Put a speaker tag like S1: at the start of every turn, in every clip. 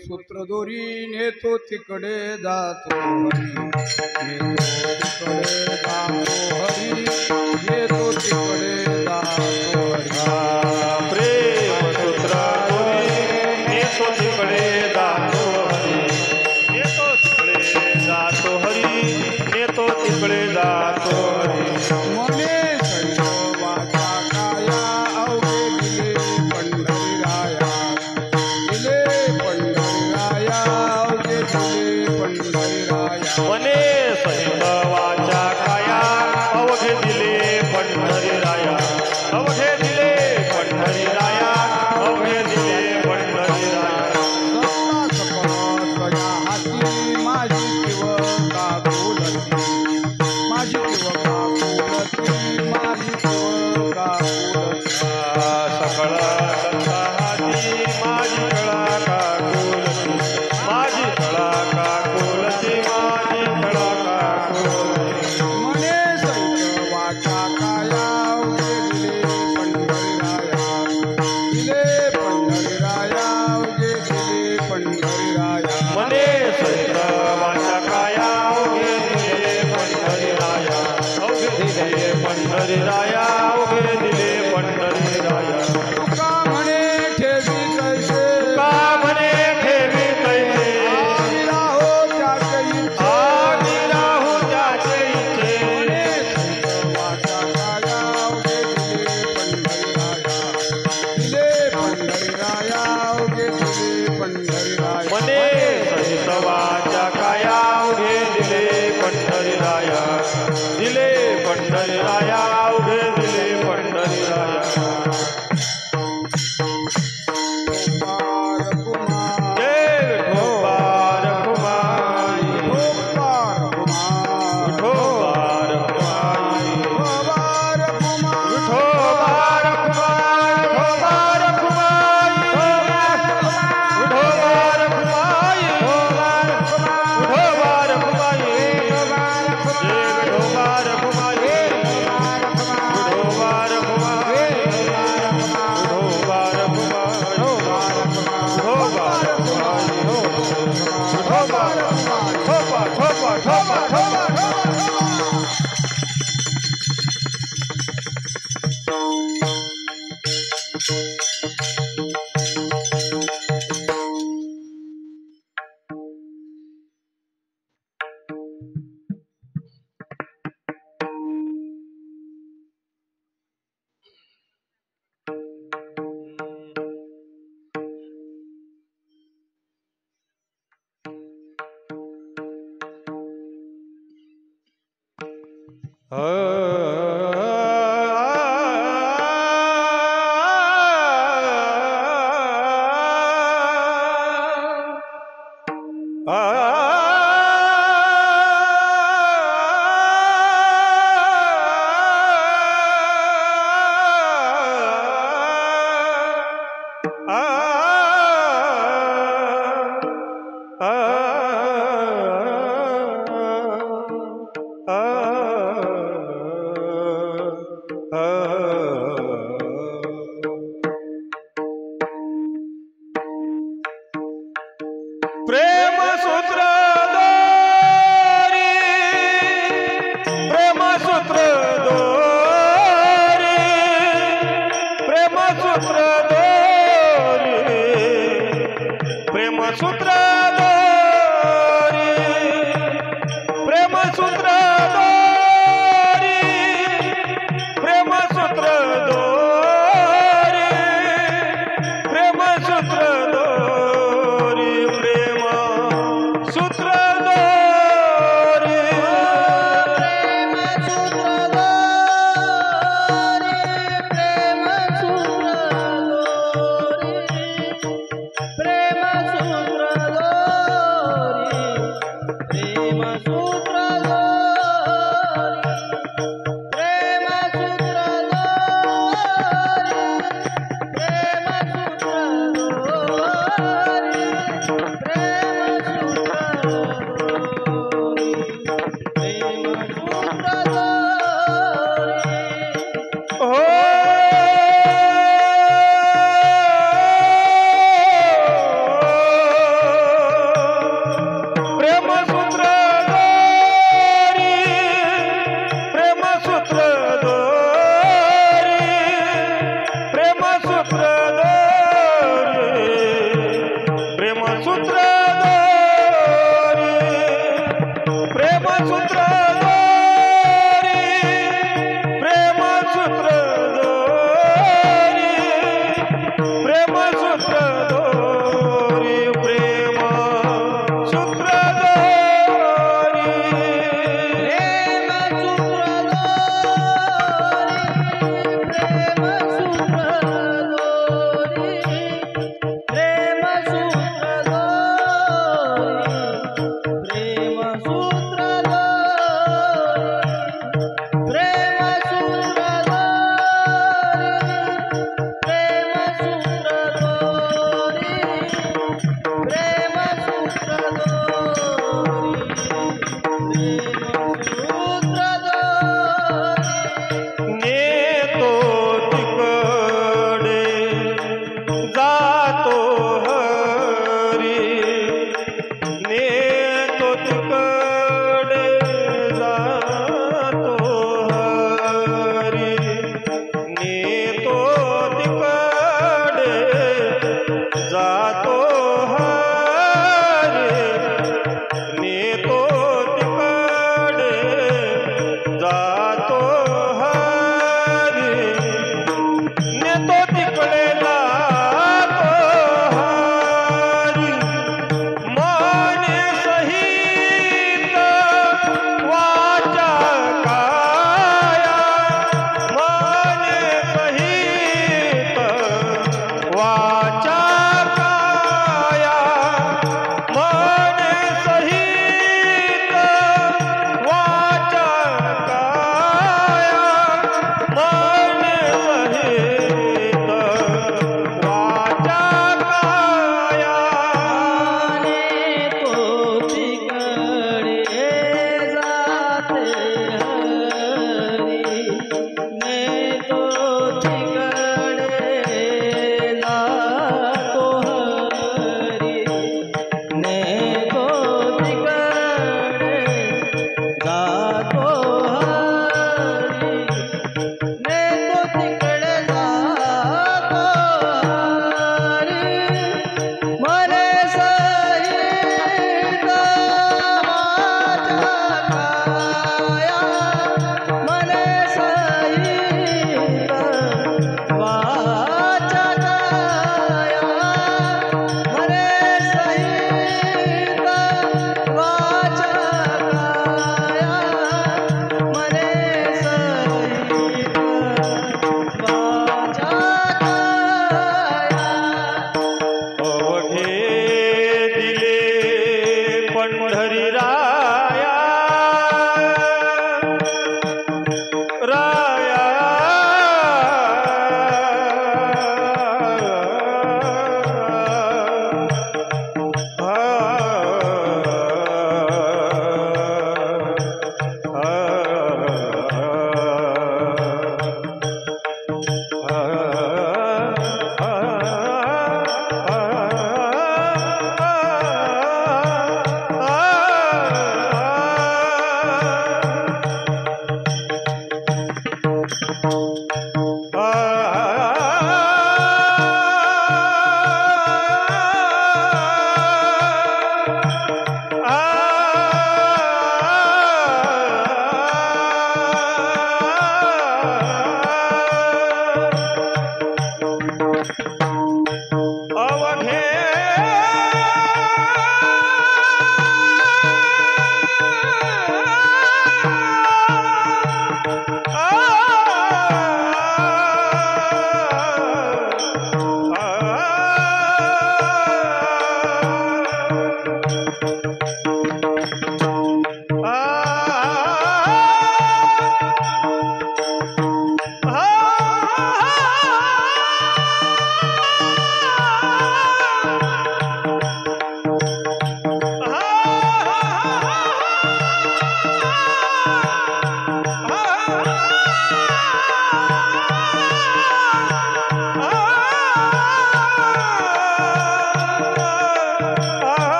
S1: सूत्र दोरी नेतो तिकडे जातो हरी, नेतो तिकडे जातो हरी, नेतो तिकडे जातो हरी।
S2: प्रेम सूत्र दोरी नेतो तिकडे जातो हरी, नेतो तिकडे जातो हरी, नेतो तिकडे जातो हरी।
S1: मने संजोबाचा काया अवघे दिले पंढरीराया, दिले पंढरीराया अवघे दिले पंढरीराया।
S2: मने सैंधवाच्या काया अवघे दिले पंढरीराया, प्रेम सूत्र दोरी, प्रेम सूत्र दोरी, प्रेम सूत्र दोरी, प्रेम सूत्र दोरी, प्रेम सूत्र दोरी, प्रेम सूत्र दोरी, प्रेम सूत्र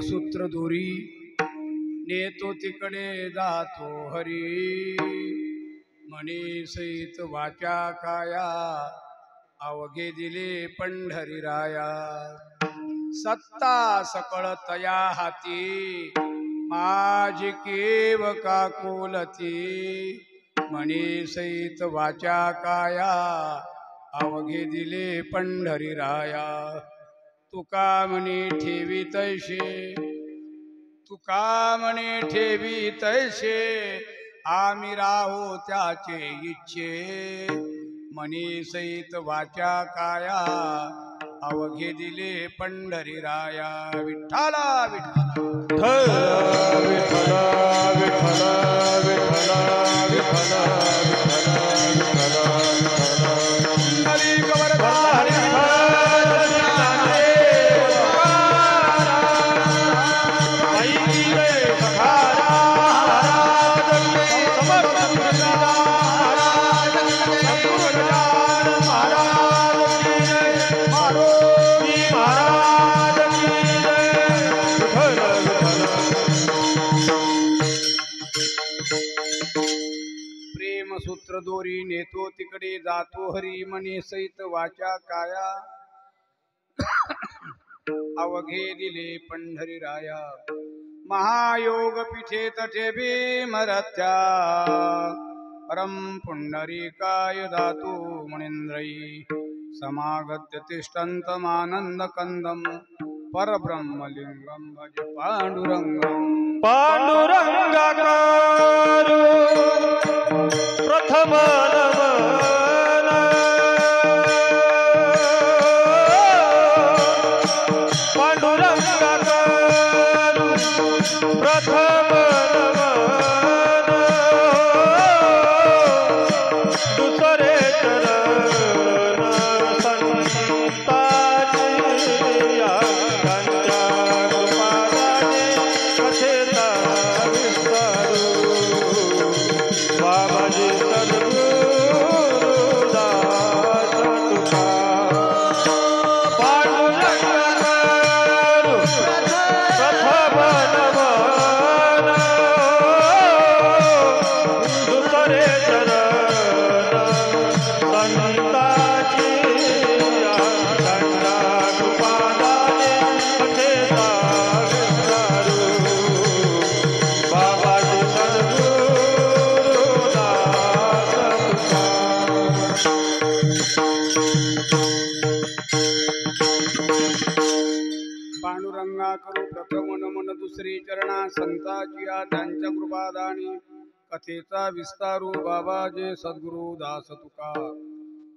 S1: सूत्र दोरी नेतो तिकडे जातो हरी म्हणे सहित वाचा काया अवघे दिले पंढरीराया सत्ता सकळ तया हाती माझी केव का कोलती म्हणे सहित वाचा काया अवघे दिले पंढरीराया तुका म्हणे ठेवी तैसे तुका म्हणे ठेवी तैसे आम्ही राहो त्याचे इच्छे म्हणे सहित वाचा काया अवघे दिले पंढरीराया विठ्ठला विठ्ठला विठ्ठला विठ्ठला विठ्ठला विठ्ठला हरी गवर्धन सूत्र दोरी नेतो तिकडे जातो हरी म्हणे सहित वाचा काया अवघे दिले पंढरीराया महायोग पीठे तटे भीमरथ्या परम पुंडरीकाय धातु मुनींद्रयी समागत्य तिष्ठन्तमानंद कंदम परब्रह्मलिंगम भज पांडुरंगम
S2: पांडुरंगाकारो प्रथम नमन पांडुरंगाकारो प्रथम नमन दुसरे चरण संताची त्यांच्या कृपादाने कथेचा विस्तारू बाबाजी सद्गुरुदास तुका पांडुरंगाकारो प्रथम नमन दुसरे चरण संताची त्यांच्या कृपादाने कथेचा विस्तारू बाबाजी सद्गुरुदास
S1: पांडुरंगा करू प्रथम नमन दुसरी चरणा संताची त्यांच्या कृपादानी कथेचा विस्तारू बाबाजे सद्गुरु दास तुका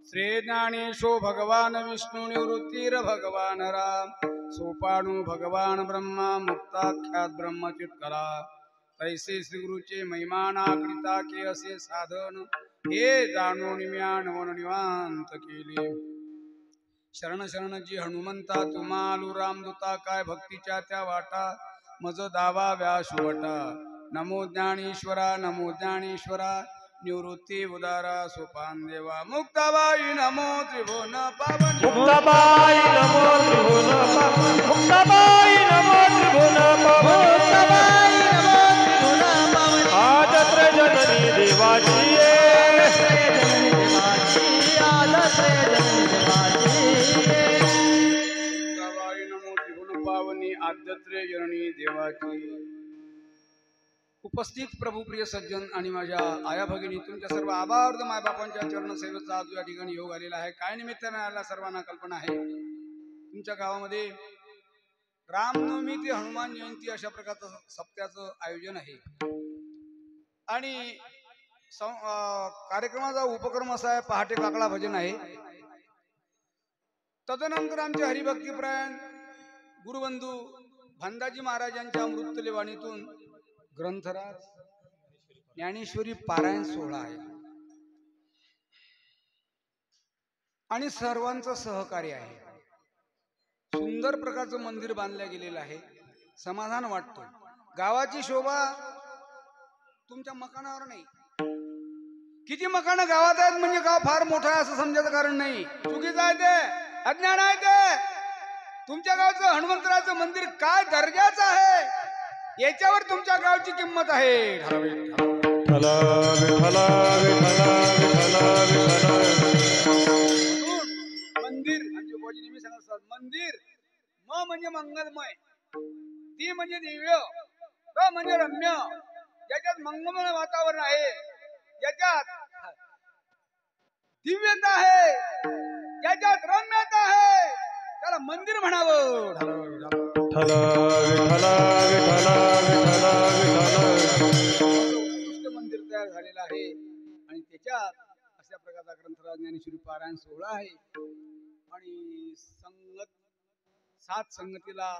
S1: श्री ज्ञानेशो भगवान विष्णू निवृत्तीर भगवान राम सोपाणू भगवान ब्रह्मा मुक्ताख्यात ब्रह्मचित्करा तैसे श्री गुरुचे महिमाना कृता के असे साधन हे जाणून म्या नवन निवांत केले शरण शरण जी हनुमंता तुम्हालू रामदूता काय भक्तीच्या त्या वाटा मज दावा व्यासुवटा नमो ज्ञानेश्वरा निवृत्ती उदारा सोपान देवा मुक्ताबाई नमो त्रिभुवन पावन
S2: मुक्ताबाई नमो त्रिभुवन पावन मुक्ताबाई नमो त्रिभुवन पावन मुक्ताबाई नमो त्रिभुवन पावन आदत्र जननी देवाची
S1: आद्यत्रे जननी देवाची. उपस्थित प्रभुप्रिय सज्जन आणि माझ्या आया भगिनी, तुमच्या सर्व आभार्थ मायबापांच्या चरण सेवेचा आज या ठिकाणी योग आलेला आहे. काय निमित्ताने आला सर्वांना कल्पना आहे. तुमच्या गावामध्ये रामनवमी ते हनुमान जयंती अशा प्रकारचं सप्त्याचं आयोजन आहे आणि कार्यक्रमाचा उपक्रम असा आहे, पहाटे काकडा भजन आहे. तदनंतर आमचे हरिभक्तीपरायण गुरुबंधू भांडाजी महाराजांच्या अमृतले वाणीतून ग्रंथराज ज्ञानेश्वरी पारायण सोहळा आहे आणि सर्वांचं सहकार्य आहे. सुंदर प्रकारचं मंदिर बांधलं गेलेलं आहे. समाधान वाटतो. गावाची शोभा तुमच्या मकानावर नाही. किती मकानं गावात आहेत म्हणजे गाव फार मोठं आहे असं समजायचं कारण नाही. चुकीचं आहे ते, अज्ञान आहे ते. तुमच्या गावचं हनुमंतराचं मंदिर काय दर्जाचं आहे याच्यावर तुमच्या गावची किंमत आहे. मंदिर म्हणजे भोजनी मी सांगत मंदिर म म्हणजे मंगलमय, ती म्हणजे दिव्य, र म्हणजे रम्य. ज्याच्यात मंगलमय वातावरण आहे, ज्याच्यात दिव्यता आहे, ज्याच्यात रम्यता आहे, त्याला मंदिर म्हणावं. मंदिर तयार झालेलं आहे आणि त्याच्यात अशा प्रकारचा ग्रंथराज ज्ञानेश्वरी पारायण सोहळा आहे आणि सात संगतीला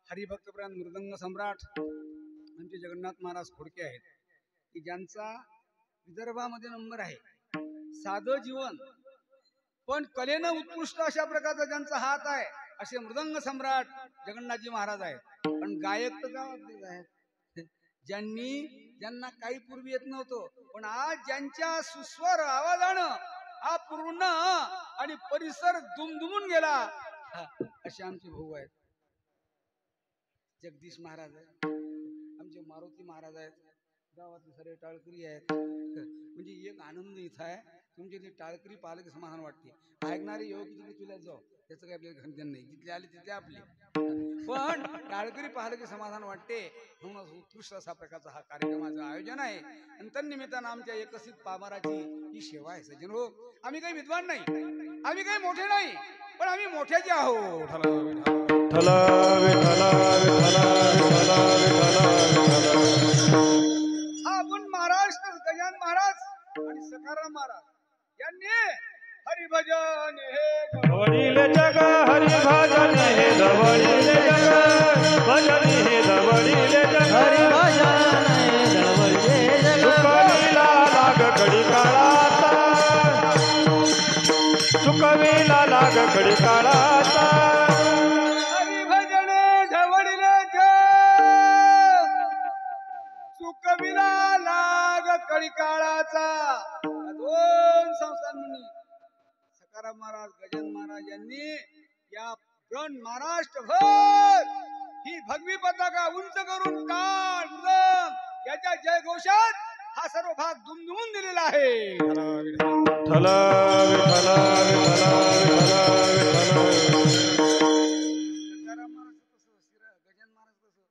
S1: हरिभक्तप्राण मृदंग सम्राट आमचे जगन्नाथ महाराज खोडके आहेत की ज्यांचा विदर्भामध्ये नंबर आहे. साधं जीवन पण कलेनं उत्कृष्ट अशा प्रकारचा ज्यांचा हात आहे असे मृदंग सम्राट जगन्नाथजी महाराज आहेत. पण गायक तर गावातलेच आहेत, ज्यांना काही पूर्वी येत नव्हतं पण आज ज्यांच्या सुस्वर आवाजानं हा पूर्ण आणि परिसर दुमदुमून गेला असे आमचे भाऊ आहेत. जगदीश महाराज आहेत, आमचे मारुती महाराज आहेत, गावातले सर्व टाळकरी आहेत. म्हणजे एक आनंद इथं आहे. तुमचे ते टाळकरी पाहिलं की समाधान वाटते. ऐकणारे योग तिथे तुला जाऊ त्याचं काही आपल्याला घनजन नाही. जिथले आले तिथले आपले, पण टाळकरी पाहिलं की समाधान वाटते. म्हणून उत्कृष्ट असा प्रकारचा हा कार्यक्रमाचं आयोजन आहे आणि तन्निमित्तानं आमच्या एकसित पामराची ही सेवा आहे. सज्जन हो, आम्ही काही विद्वान नाही, आम्ही काही मोठे नाही, पण आम्ही मोठ्याचे आहोत. आपण महाराष्ट्र गजानन महाराज आणि सखाराम महाराज यांनी हरिभजन हे
S2: धवळील जग, हरिभजन हे धवळील जग, भजन हे धवळील जग, हरिभजन हे धवळील जग. चुकविला लाग कडी काळाचा, चुकविला लाग कडी काळाचा.
S1: हरिभजन ढवळीले चुकविला लाग कडी काळाचा. दोन संस्थान मुनी सखाराम महाराज गजानन महाराज यांनी या गण महाराष्ट्रभर ही भगवी पताका उंच करून टाळ मृदंग याच्या जयघोषात हा सर्व भाग दुमदुमून दिलेला आहे. सखाराम महाराज कसं, गजानन महाराज कसं,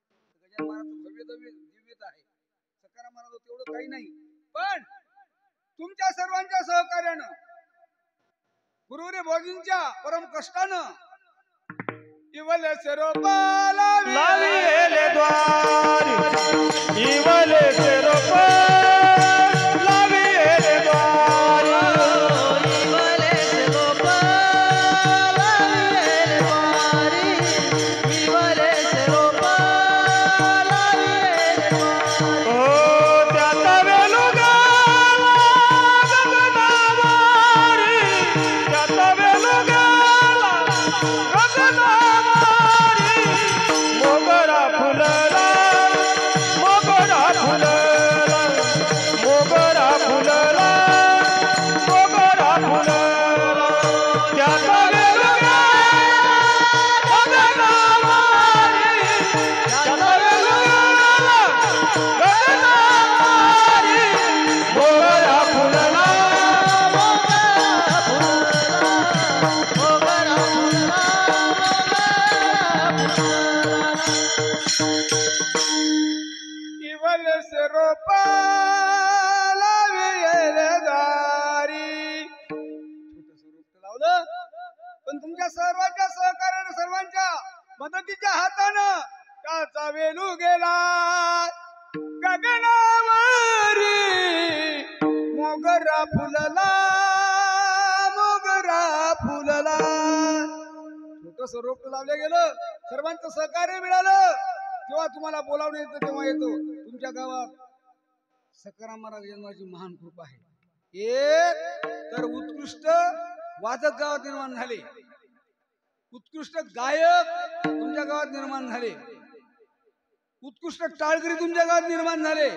S1: गजानन महाराज भव्य दिव्यता आहे. सखाराम महाराज तेवढं काही नाही, पण तुमच्या सर्वांच्या सहकार्यानं गुरुरे भोजींच्या परम कष्टानं इवले सेरोपाला
S2: लाविले द्वारी, इवले सेरोपा लाविले द्वारी, इवले सेरोपा लाविले द्वारी, इवले सेरोपा लाविले द्वारी. ओ त्यात वेलुगा गगनावारी, त्यात वेलुगा गगनावारी. मोगरा फुलला, मोगरा फुलला,
S1: वेणू गेला गगनावरी मोगरा फुलला मोगरा फुलला. छोटं रोप लावलं गेलं, सर्वांचं सहकार्य मिळालं. जेव्हा तुम्हाला बोलावणं येतं तेव्हा येतो. तुमच्या गावात सकाराम महाराज जन्माची महान कृपा आहे. एक तर उत्कृष्ट वादक गावात निर्माण झाले, उत्कृष्ट गायक तुमच्या गावात निर्माण झाले, उत्कृष्ट टाळकरी तुमच्या गावात निर्माण झाले.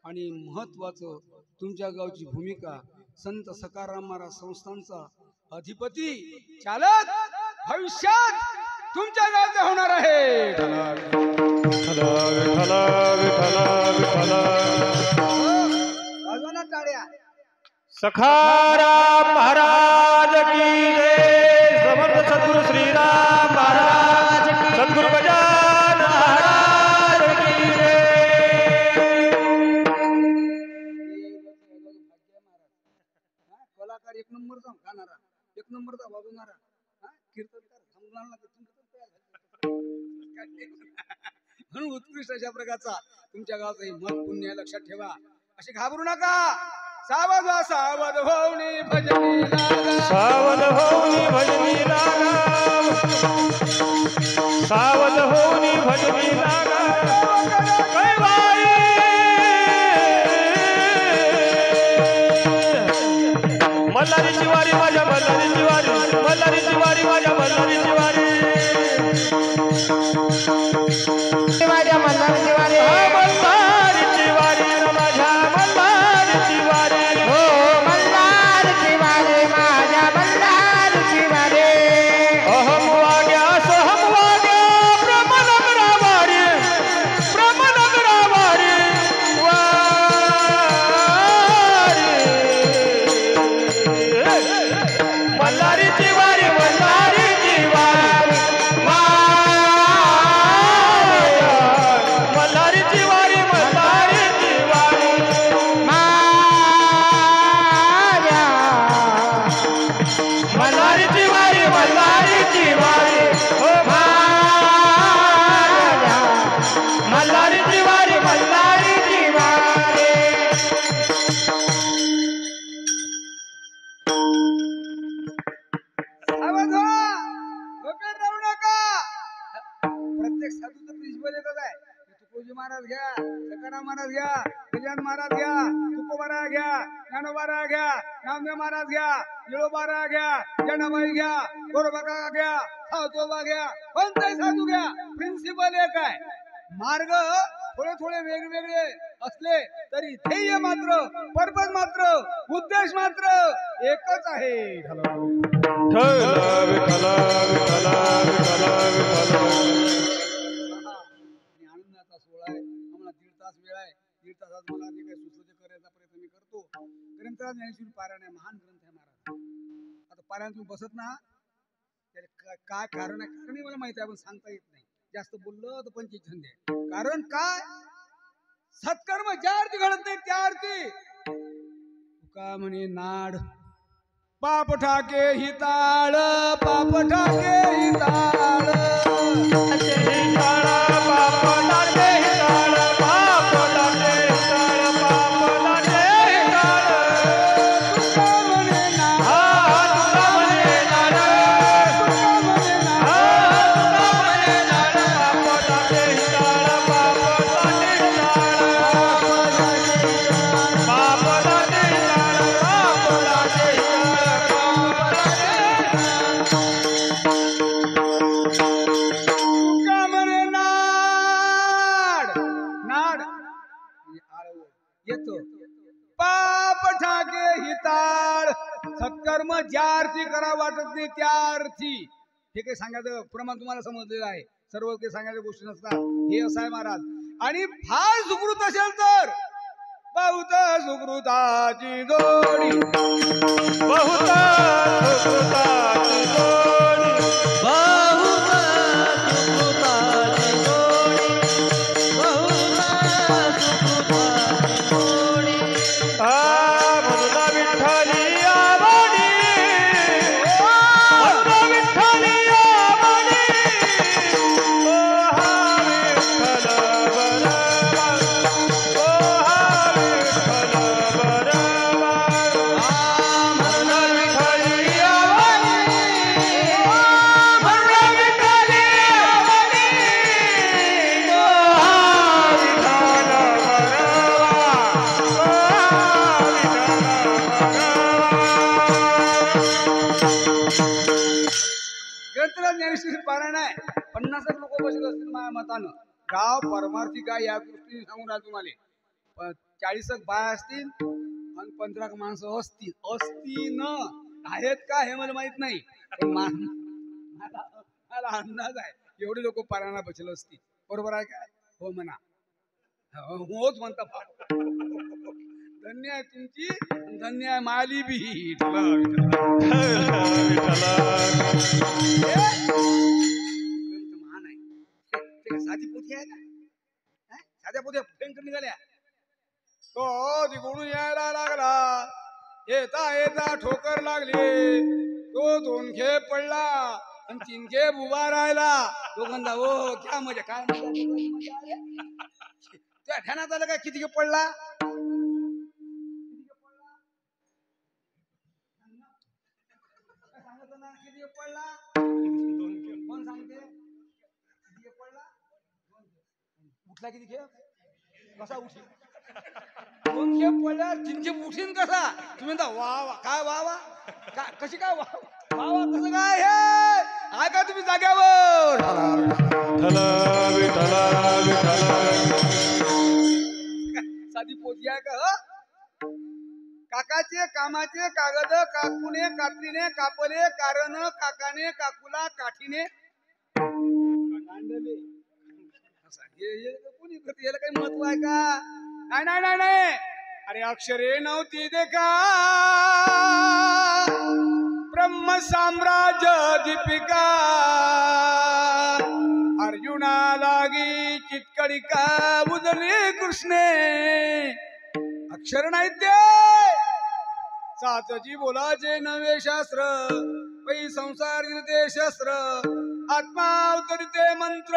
S1: आणि महत्वाचं तुमच्या गावची भूमिका संत सकाराम महाराज संस्थांचा अधिपती चालक भविष्यात तुमच्या गावात होणार आहे. बाजूला टाळ्या.
S2: सखाराम महाराज की जय. समर्थ सद्गुरु श्रीराम महाराज की, सद्गुरु गजानन महाराज की जय.
S1: कलाकार एक नंबरचा गाणारा, एक नंबरचा वाजवणारा, कीर्तनकार म्हणून उत्कृष्ट अशा प्रकारचा तुमच्या गावाचं मत पुण्य लक्षात ठेवा. असे घाबरू नका. सावध व्हा, सावध होऊनी भजनी लागा,
S2: सावध होऊनी भजनी लागा, सावध होऊनी भजनी लागा. कैवाई मल्हारीची वारी माझ्या मल्हारीची वारी, मल्हारीची वारी माझ्या मल्हारीची वारी, माझ्या मल्हारीची वारी, मल्हारीची वारी माझ्या मल्हारीची वारी, हो मल्हारीची वारी माझ्या मल्हारीची वारी. अहम वाग्या सोहम वाग्या ब्रह्मनगरा वारी, ब्रह्मनगरा वारी वारी. मल्हारीची वारी, मल्हारीची वारी मल्हारीची वारी, मल्हारीची वारी मल्हारीची वारी, मल्हारीची वारी, हो मल्हारीची वारी, मल्हारीची वारी.
S1: सावध व्हा, डोक्यात राहू नका. प्रत्येक साधूचं प्रिन्सिपल एकच आहे. तुकोजी महाराज घ्या, सकाराम महाराज घ्या, गजानन महाराज घ्या, तुकोबारा घ्या, ज्ञानोबारा घ्या, नामदेव महाराज घ्या, निळोबारा घ्या, जनाबाई घ्या, गोरोबा घ्या, सावतोबा घ्या, कोणताही साधू घ्या, प्रिन्सिपल एक आहे. मार्ग थोडे थोडे वेगवेगळे असले तरी ध्येय मात्र, पर्पज मात्र, उद्देश मात्र एकच आहे. आनंदाचा सोहळा आहे. आम्हाला 1.5 तास वेळ आहे. 1.5 तासात मला जे काही सुचलं ते करायचा प्रयत्न मी करतो. ग्रंथराज ज्ञानेश्वरी पारायण आहे, महान ग्रंथ आहे महाराज. आता पारायण तुम्ही बसत ना, त्याला काय कारण आहे? कारणही मला माहिती आहे, पण सांगता येत नाही. जास्त बोललं तर पंचीत छंद आहे. कारण काय? सत्कर्म ज्या अर्थी घडत नाही त्या अर्थी तुका म्हणे नाड पाप ठाके हिताळ, पाप ठाके हिताळ,
S2: पाप लाटे हिताळ, पाप लाटे हिताळ, पाप लाटे हिताळ.
S1: तुका म्हणे नाड,
S2: तुका म्हणे नाड, तुका म्हणे नाड, पाप लाटे हिताळ, पाप लाटे हिताळ, पाप लाटे हिताळ, पाप लाटे
S1: तुका म्हणे नाड. नाड येतो. पाप ठाके हिताळ, सत्कर्म ज्या अर्थी करा वाटत नाही त्या अर्थी. हे काही सांगायचं प्रमाण तुम्हाला समजलेलं आहे. सर्व काही सांगायच्या गोष्टी नसतात. हे असं आहे महाराज. आणि फार सुकृत असेल तर बहुत सुकृताची जोडी,
S2: बहुत सुकृताची जोडी, बहुत सुकृताची जोडी, बहुत सुकृताची जोडी. म्हणून विठ्ठली आवडी, म्हणून विठ्ठली आवडी, ओ हा
S1: ज्ञानेश्वरी पारायण आहे 50 लोक बसत असतील माझ्या मतानं. गाव परमार्थी काय या दृष्टीने सांगून राहिलो तुम्हाला. 40 बाया असतील आणि 15 माणसं असतील आहेत का हे मला माहित नाही, पण मला अंदाज आहे एवढे लोक पारायणा बसले असतील. बरोबर आहे काय? हो म्हणा. होच म्हणता. धन्य आहे तुमची, धन्य आहे माली बी. महान आहे. साधी पोथी आहे का? साध्या पोथ्या भयंकर निघाल्या. तो तिकडून यायला लागला, येता येता ठोकर लागली. तो 2 खेप पडला आणि 3 खेप उभा राहिला. तो म्हणता हो क्या मजा. काय मजा? त्या ध्यानात आलं काय किती खेप पडला? सांगत ना किती खेप पडला? 2 खेप. कोण सांगते किती खेप पडला? उठला किती खेप? कसा उठला? 2 खेप पडल्या 3 खेप उठीन कसा? तुम्ही म्हणता वा वा. काय वा वा? कशी काय वा वा कसं काय? हे आहे का तुम्ही जाग्यावर? साधी पोथी आहे का? काकाचे कामाचे कागद काकूने कात्रीने कापले, कारण काकाने काकूला काठीने कांडले. कोणी करते? याला काही महत्व आहे का? नाही नाही नाही नाही. अरे अक्षरे नव्हती देखा ब्रह्म साम्राज्य दीपिका. अर्जुना लागी चितकडिका उदली कृष्णे. अक्षर नाही ते. सातजी बोलाचे नवे शास्त्र, पै संसार ते शस्त्र. आत्मा अवतरिते मंत्र,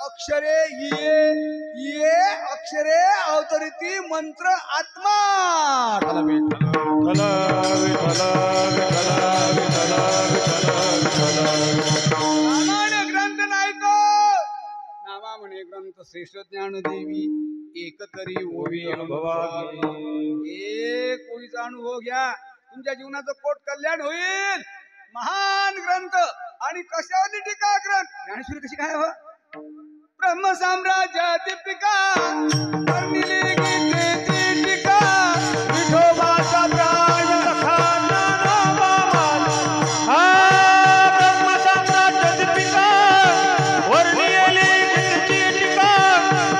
S1: अक्षरे ये अक्षरे अवतरिती मंत्र आत्मा. नामाने ग्रंथ नाही तो. नामा म्हणे ग्रंथ श्रेष्ठ ज्ञान देवी. एक तरी ओवी अनुभवा. एक ओळीचा अनुभव घ्या, तुमच्या जीवनाचं कोट कल्याण होईल. महान ग्रंथ. आणि कशावरती टीका ग्रंथ? ज्ञानेश्वरी कशी काय? हो ब्रह्म साम्राज्य दीपिका. वर्णिली गीतेची टीका. विठोबाचा प्राण सखा ज्ञानोबा माझा.
S2: ब्रह्म साम्राज्य दीपिका. वर्णिली गीतेची टीका.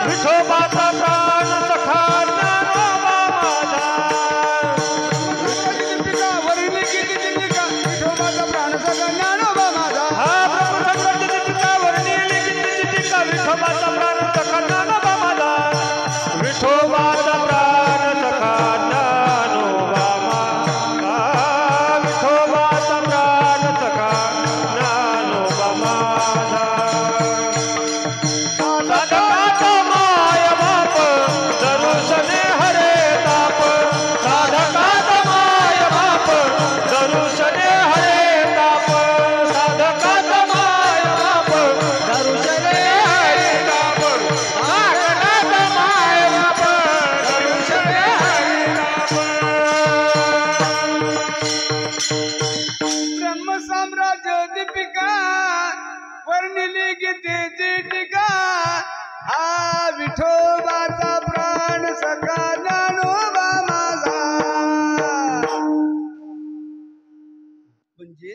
S2: विठोबाचा प्राण सखा ज्ञानोबा माझा.
S1: दीपिका वर्णिली गीतेची टीका. विठोबाचा प्राण सखा ज्ञानोबा माझा.
S2: विठोबाचा प्राण सखा ज्ञानोबा माझा. विठोबाचा प्राण सखा ज्ञानोबा माझा. विठोबाचा प्राण सखा ज्ञानोबा माझा. साधकाचा माय बाप दरुशने हरे ताप. साधकाचा माय बाप दरुशने हरे ताप. साधकाचा माय बाप दरुशने
S1: ब्रह्म साम्राज्य दीपिका. वर्णिली गीतेची टीका. हा विठोबाचा प्राण सखा ज्ञानोबा माझा. म्हणजे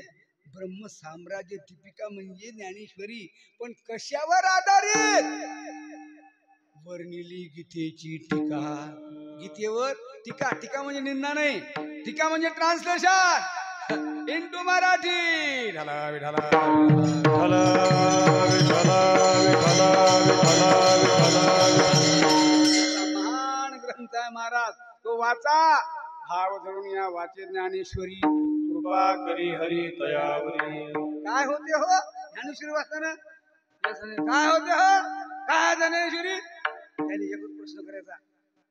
S1: ब्रह्म साम्राज्य दीपिका म्हणजे ज्ञानेश्वरी. पण कशावर आधारित? वर्णिली गीतेची टीका. गीतेवर टीका. टीका म्हणजे निंदा नाही. टीका म्हणजे ट्रान्सलेशन इंटू मराठी. महान ग्रंथ आहे महाराज, तो वाचा. भाव धरून या वाचे ज्ञानेश्वरी. कृपा करी हरी तयावरी. काय होते हो ज्ञानेश्वरी वाचताना? काय होते हो? काय ज्ञानेश्वरी? त्याने एकच प्रश्न करायचा,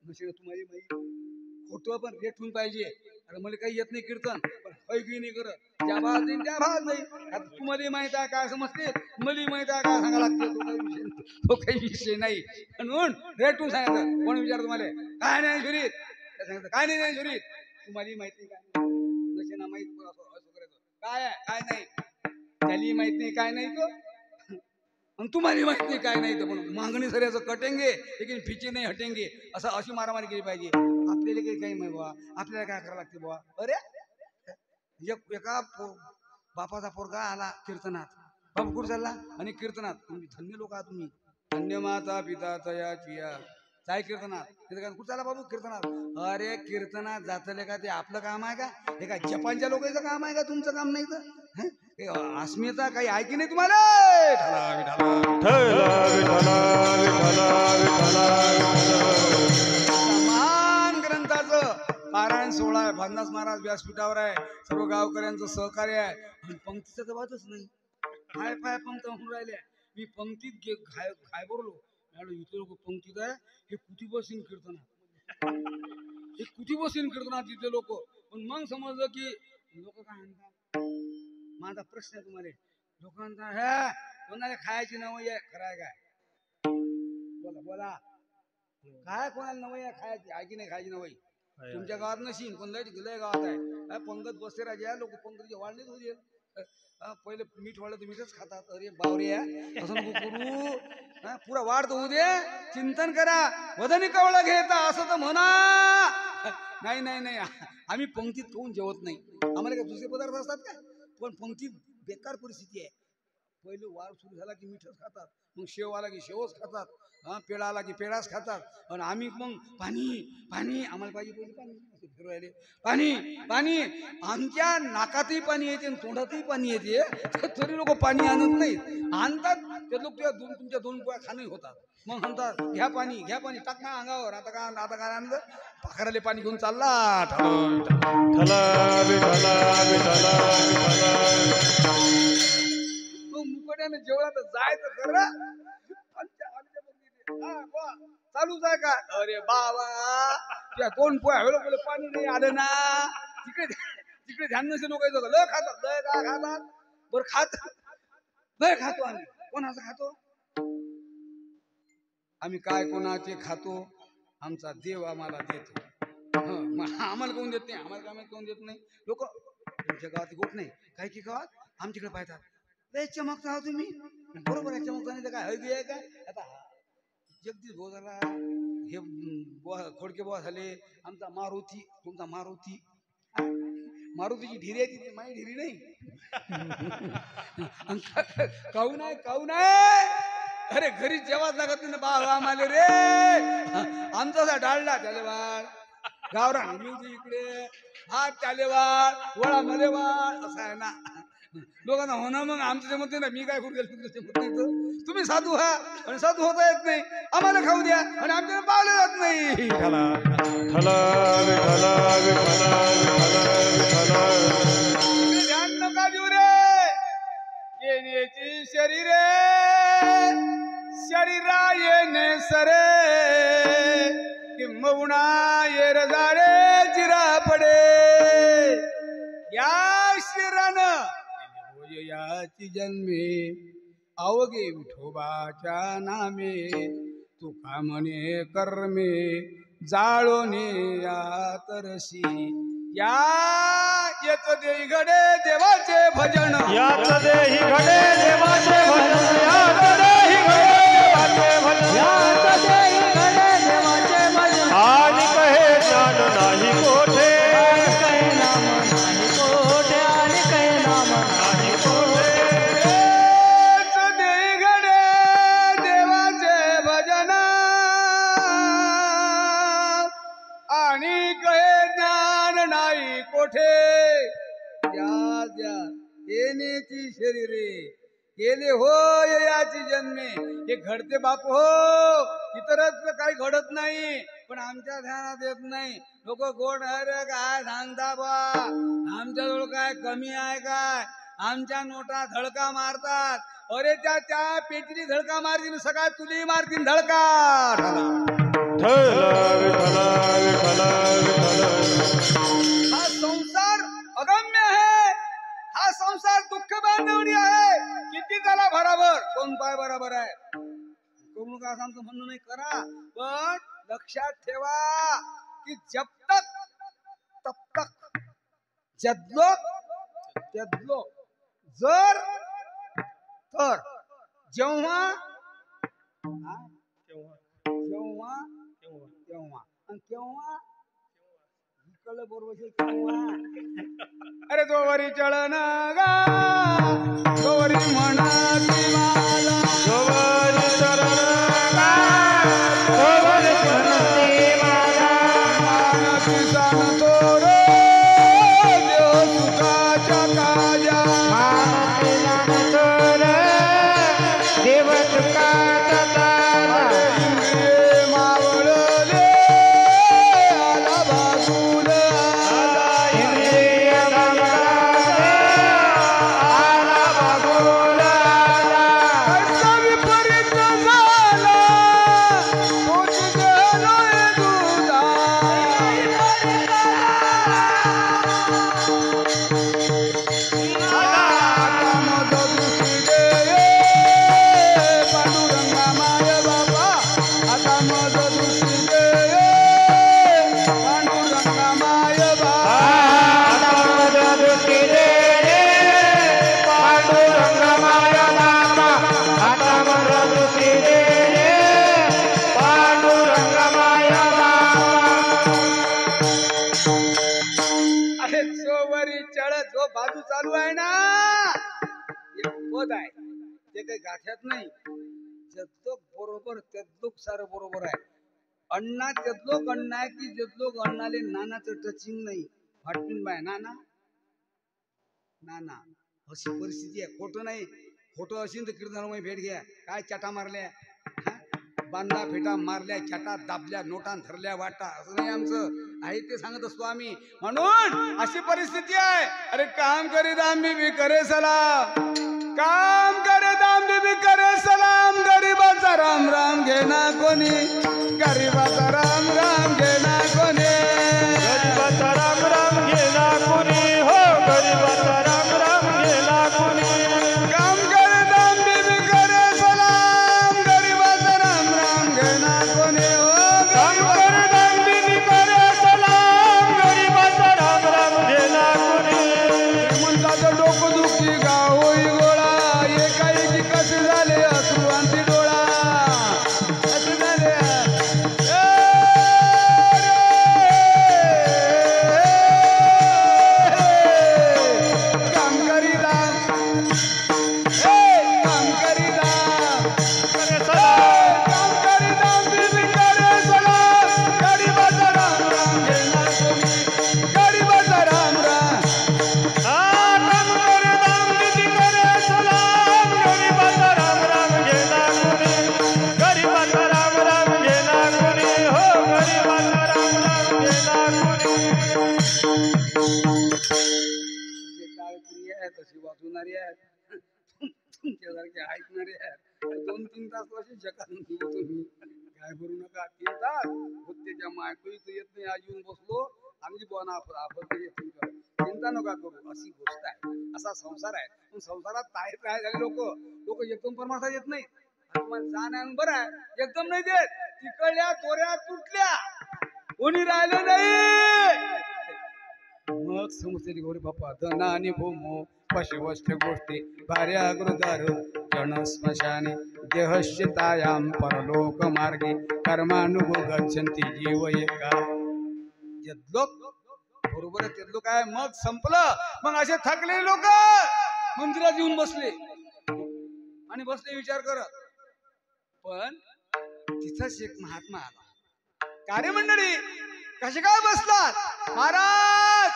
S1: म्हणजे तुम्हाला माहिती फोटो पण रेटून पाहिजे. अरे मला काही येत नाही कीर्तन, पण हैकी नाही करत. ज्या भाग नाही त्या भाग नाही. आता तुम्हाला माहित आहे काय समजते, मला माहित आहे काय सांगा लागते. तो काही विषय नाही. म्हणून रेटून सांगायचं. कोण विचार तुम्हाला काय नाही शरीर? सांगायचं काय नाही शरीर. तुम्हाला माहिती काय नसे ना माहित असं करायचं. काय आहे काय नाही त्याली माहित नाही काय नाही तो, आणि तुम्हाला माहित नाही काय नाही तर पण मागणी सर कटेंगे लेकिन फिचे नाही हटेंगे, असं अशी मारामारी केली पाहिजे. आपल्याला काही माहिती बा, आपल्याला काय करावं लागते बुवा. अरे एका बापाचा पोरगा आला कीर्तनात, बापू कुठं चालला आणि कीर्तनात. तुम्ही धन्य लोक आहात तुम्ही, धन्य माता पिता तया चिया. काय कीर्तनात कुठं चालला बाबू कीर्तनात. अरे कीर्तनात जातले का ते आपलं काम आहे का, हे काय जपानच्या लोकांचं काम आहे का, तुमचं काम नाही तर. अस्मिता काही आहे की नाही तुम्हाला. समान ग्रंथाचं पारायण सोहळा आहे, भानदास महाराज व्यासपीठावर आहे, सर्व गावकऱ्यांचं सहकार्य आहे. पण पंक्तीचा तर वादच नाही. पाय पाय पंक्ती होऊन राहिल्या. मी पंक्तीत घाय बोललो इथे लोक पंक्तीत आहे, हे कुठे बसीन कीर्तनात, हे कुठे बसीन कीर्तनात तिथले लोक. पण मग समजलं की लोक काय म्हणतात. माझा प्रश्न आहे तुम्हाला, लोकांचा हे कोणाला खायची नवई आहे, खरं आहे काय, बोला बोला, काय कोणाला नवई आहे खायची, आहे की नाही खायची नवई. तुमच्या गावात नशीन पण लय गावात आहे. पंगत बसते राजा, लोक पंगतीचे वाढलेच होते. पहिले मीठ वाढलं तर मीठच खातात. अरे बावरे असं नको करू, पुरा वाढ होऊ दे, चिंतन करा, वदनी कवळ घेता असं तर म्हणा. नाही नाही नाही, आम्ही पंक्तीत खाऊन जेवत नाही, आम्हाला काय दुसरे पदार्थ असतात का. पण पंक्तीत बेकार परिस्थिती आहे. पहिले वार सुरू झाला की मीठच खातात, मग शेव आला की शेवच खातात, पेढा आला की पेढाच खातात. आणि आम्ही मग पाणी पाणी आम्हाला पाहिजे पहिले पाणी, असे फिरवायले पाणी पाणी. आमच्या नाकातही पाणी येते आणि तोंडातही पाणी येते, तरी लोक पाणी आणत नाहीत. आणतात ते लोक तुमच्या दोन पोळ्या खाणं होतात. मग म्हणतात घ्या पाणी टाक ना अंगावर. आता काय आणलं, पाखराले पाणी घेऊन चालला. मुकट्याने जेवढा तर जायचं खरं, चालूच आहे का. अरे बाबा त्या दोन पोळ्या पाणी नाही आलं ना, तिकडे ध्यान नसे लोक लय खातात, लय काय खातात. बरं लय खातो आम्ही, कोणाचं खातो आम्ही, काय कोणाचे खातो. आमचा देव आम्हाला देतो, आम्हाला कोण देत नाही, आम्हाला काय कोण देत नाही. लोक तुमच्या गावात गोट नाही, काही गावात आमच्याकडे पाहतात, लय चमकता आहो तुम्ही. बरोबर आहे, चमकता नाही तर काय हळदी आहे काय. आता जगदीश भाऊ झाला, हे खोडके बुवा झाले, आमचा मारुती, तुमचा मारुती, मारुतीची ढिरी आहे तिथे, माझी ढिरी नाही. काहून आहे. अरे घरी जेवाच लागत नाही बा आम्हाला रे. आमचा डाळला त्याले वाळ, गावरान इकडे हात त्याले वाळ, वळा मले वाळ, असं आहे ना. लोकांना होणं मग आमच्या म्हणते ना, मी काय करू गेलो. तुम्ही साधू हा आणि साधू होता येत नाही, आम्हाला खाऊ द्या आणि आमच्याला पावलं जात नाही. ध्यान नका देऊ रे. येण्याची शरीरे शरीरा येणे सरे, किंबहुना येर जाडे चिरा पडे. या शिरानं याची जन्मे, अवघे विठोबाच्या नामे. तुका म्हणे कर्मे जाळोने या तरसी. या येत देही घडे देवाचे भजन,
S2: यात देही घडे देवाचे भजन, यात देही घडे देवाचे भजन, यात देही घडे देवाचे भजन. आणि कहे ज्ञान नाही कोठे, कहे नाम नाही कोठे, आणि कहे नाम नाही कोठे.
S1: येत देही घडे देवाचे भजन, आणि कहे ज्ञान नाही कोठे. द्या येण्याची शरीरे गेले होय याची जन्मे. हे घडते बाप हो, इतरच काही घडत नाही, पण आमच्या ध्यानात येत नाही. लोक गोड अरे काय सांगता बा, आमच्याजवळ काय कमी आहे काय, आमच्या नोटा धडका मारतात. अरे त्या पेटीने धडका मारतील, सकाळ तुली मारतील धडका. हा संसार अगम्य आहे, हा संसार दुःख बांधवणी आहे. किती झाला बराबर, दोन पाय बराबर आहे. करू नका असं आमचं म्हणणं नाही, करा, पण लक्षात ठेवा की जब तक तब तक जदलो जर तर जेव्हा हा?
S2: केव्हा
S1: जेव्हा
S2: केव्हा
S1: तेव्हा आणि केव्हा इकडलं बरोबर केव्हा अरे जोवरी चळण गा जोवरी म्हणाली मला
S2: जोवर चरण जोवर म्हणते मला
S1: मानसी सांगतो रे देव सुखाच्या काजा
S2: मानते जाणतो रे देव तुकाचा तारा
S1: इंद्रिये मावळले आला बाजूल
S2: आला इंद्रिय बागुला आला बागुला
S1: कसा विपरीत झाला तोच गेलोय दुधा आता मग दुसरी दे पांडुरंगा माय बाबा आता मग दुसरी दे पांडुरंगा माय बाबा
S2: आता मज दुःखी दे रे पांडुरंग माया बाबा आता मज दुःखी दे रे पांडुरंग माया बाबा
S1: अरे जोवरी चढ जो बाजू चालू आहे ना एक पद आहे ते काही गाठ्यात नाही जतलोक बरोबर तेतलोक सारं बरोबर आहे अण्णा तेतलोक अण्णा आहे की जेतलोक अण्णाले नानाचं टचिंग नाही फाटून बाय नाना नाना अशी परिस्थिती आहे खोटं नाही खोटं असेल तर कीर्तनामध्ये भेट घ्या काय चाटा मारल्या हा? बांधा फेटा मारल्या चाटा दाबल्या नोटान धरल्या वाटा असं नाही आमचं आहे ते सांगत असतो आम्ही म्हणून अशी परिस्थिती आहे अरे काम करे दाम बीबी करे सलाम काम करे दाम बीबी करे सलाम गरीबाचा राम राम घेना कोणी गरीबाचा राम राम घेना कोणी
S2: गरीबाचा राम राम गेला कुणी हो गरीबाचा राम राम गेला कुणी
S1: काम करे दाम बीबी करे सलाम गरीबाचा राम राम घेना कोणी हो
S2: काम कर दांडी करे सलाम गरीबाचा राम राम गेला कुणी
S1: श्रीमंताचं डोकं दुखी गाव होई गोळा एकाएकी कसे झाले अश्रुवांती डोळा कसे झाले काम करीदा काम करीदा
S2: करे सलाम
S1: काम करीदा बीबी करे सलाम गरीबाचा राम राम घेणार कोणी गरीबाचा राम राम
S2: काम कर दांडी करे सलाम गरीबाचा राम राम गेला कुणी गरीबाचा राम राम गेला कुणी हो गरीबाचा राम राम गेला कुणी
S1: जे टाळकरी आहेत तशी वाचवणारी आहेत तुमच्यासारखे ऐकणारे आहेत 2-3 तास अशी जगातून दिलो तुम्ही काय करू नका 3 तास त्याच्या मायकोई येत नाही आज येऊन बसलो आमची बोना आपण चिंता नका करू अशी गोष्ट आहे असा संसार आहे पण संसारात ताहेत राहिले लोक एकदम परमार्थ येत नाही तुम्हाला जाण आहे बरं आहे एकदम नाही देत तिकडल्या तोऱ्या तुटल्या कोणी राहिलं नाही मग समजते गौरी बाप्पा धन आणि भूमो पशुवष्ट गोष्टी भार्या गृदार जन स्मशाने देहश्चितायां परलोक मार्गे कर्मानुगो गच्छन्ति जीव एका यद्लोक बरोबर तेदलोक आहे मग संपलं मग असे थकलेले लोक मंदिरात येऊन बसले आणि बसले विचार करत पण तिथंच एक महात्मा आला कार्यमंडळी कसे काय बसलात महाराज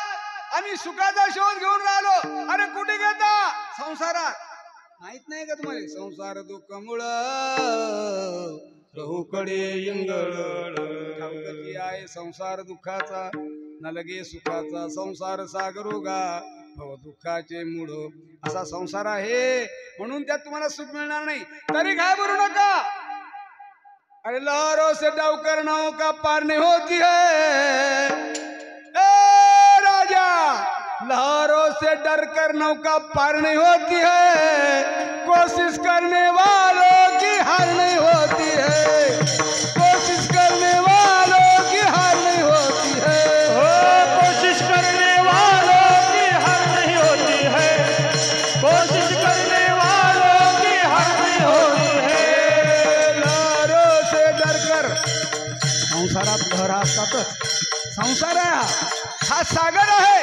S1: आम्ही सुखाचा शोध घेऊन राहिलो अरे कुठे घेता संसारात माहित नाही का तुम्हाला संसार दुःख मुळ चहूकडे इंगळ ठाऊकची आहे संसार दुःखाचा न लगे सुखाचा संसार सागरोगा भव दुःखाचे मूळ असा संसार आहे म्हणून त्यात तुम्हाला सुख मिळणार नाही तरी काय भरू नका अरे लहरों से डवकर नाव का पार नहीं होती है ए राजा लहरों से डर कर नौका पार नहीं होती है कोशिश करने वालों की हार नहीं होती है कोशिश करने वालों की हार नहीं होती है
S2: हो कोशिश करने वालों की हार नहीं होती है कोशिश करने वालों की नहीं होती है।
S1: लहरों से डरकर संसारात लहरा असतातच. संसार हा सागर आहे.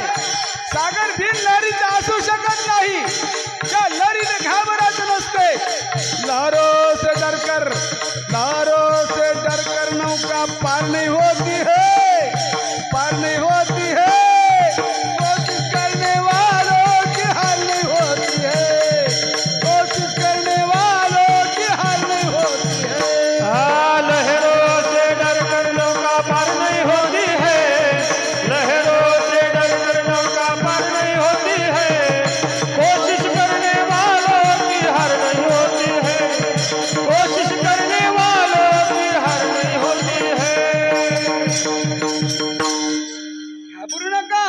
S1: सागर बिन लहरीचा असू शकत नाही. त्या लहरीने घाबरायचं नसते. लहरों से डरकर नौका पार नहीं होती है, पार नहीं होती है. कोशिश करने वालों की हार नहीं होती है, कोशिश करने वालों की हार नहीं होती है.
S2: हाँ, लहरों से डरकर नौका पार नहीं होती है, लहरों से डरकर नौका पार नहीं होती है. कोशिश करने वालों की हार नहीं होती है, कोशिश करने वालों की हार नहीं होती है.
S1: घाबरू नका.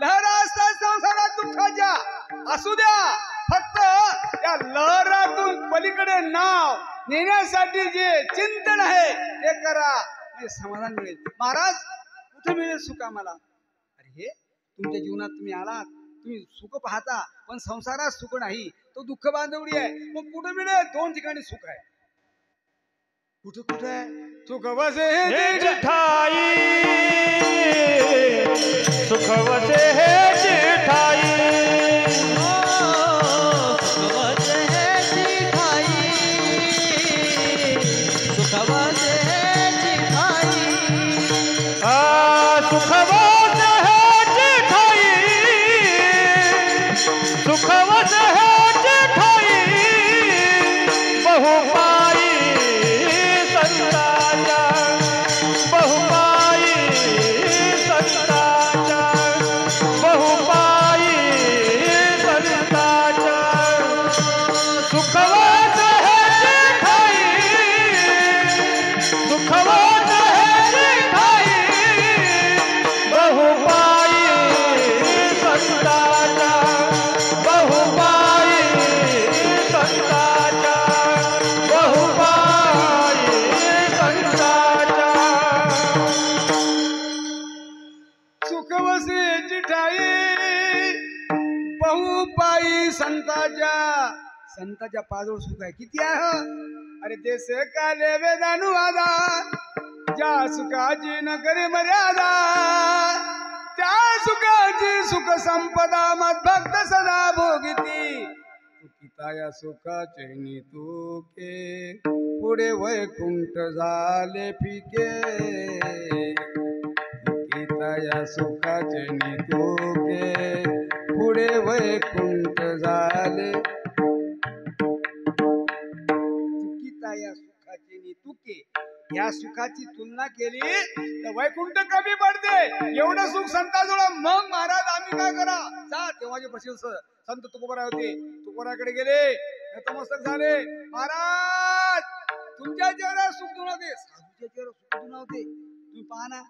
S1: लहरा असतात संसारात दुःखाच्या, असू द्या. फक्त त्या लहरातून पलीकडे नाव नेण्यासाठी जे चिंतन आहे ते करा, म्हणजे समाधान मिळेल. महाराज कुठे मिळेल सुख आम्हाला? अरे हे तुमच्या जीवनात तुम्ही आलात, तुम्ही सुख पाहता, पण संसारात सुख नाही, तो दुःख बांधवडी आहे. मग कुठे मिळेल? दोन ठिकाणी सुख आहे. कुठे कुठे आहे सुख? वसे
S2: हे जिठाई, सुख वसे है जिठाई. सुखवत है जिठाई, बहुपाई संताचा, बहुपाई संताचा, बहुपाई संताचा. सुखवत है जिठाई, सुखवत है जिठाई, बहुपाई संताचा, बहुपाई संताचा, बहुपाई संताचा.
S1: सुख वसे जिठाई, बहुपाई संताच्या. संताच्या पाजवळ सुख आहे. किती आहे हो? अरे देश काले वेदानुवादा, ज्या सुखाची न करे मर्यादा, त्या सुखाची सुख संपदा मद्भक्त सदा भोगिती. तुकिता सुखाचे नितुके, पुढे वैकुंठ झाले फिके. तुकिता सुखाचे नितुके, पुढे वैकुंठ झाले. तुकिता सुखाचे नितुके, या सुखाची तुलना केली तर वैकुंठ कमी पडते. एवढं सुख संताजवळ. मग महाराज आम्ही काय करा? जा तेव्हाचे प्रसिद्ध संत तुकोबाराय होते, तुकोबाराकडे गेले, नतमस्तक झाले. महाराज तुमच्या चेहऱ्यावर सुख दुणावते, साधूच्या चेहऱ्यावर सुख दुणावते. तुम्ही पहा ना.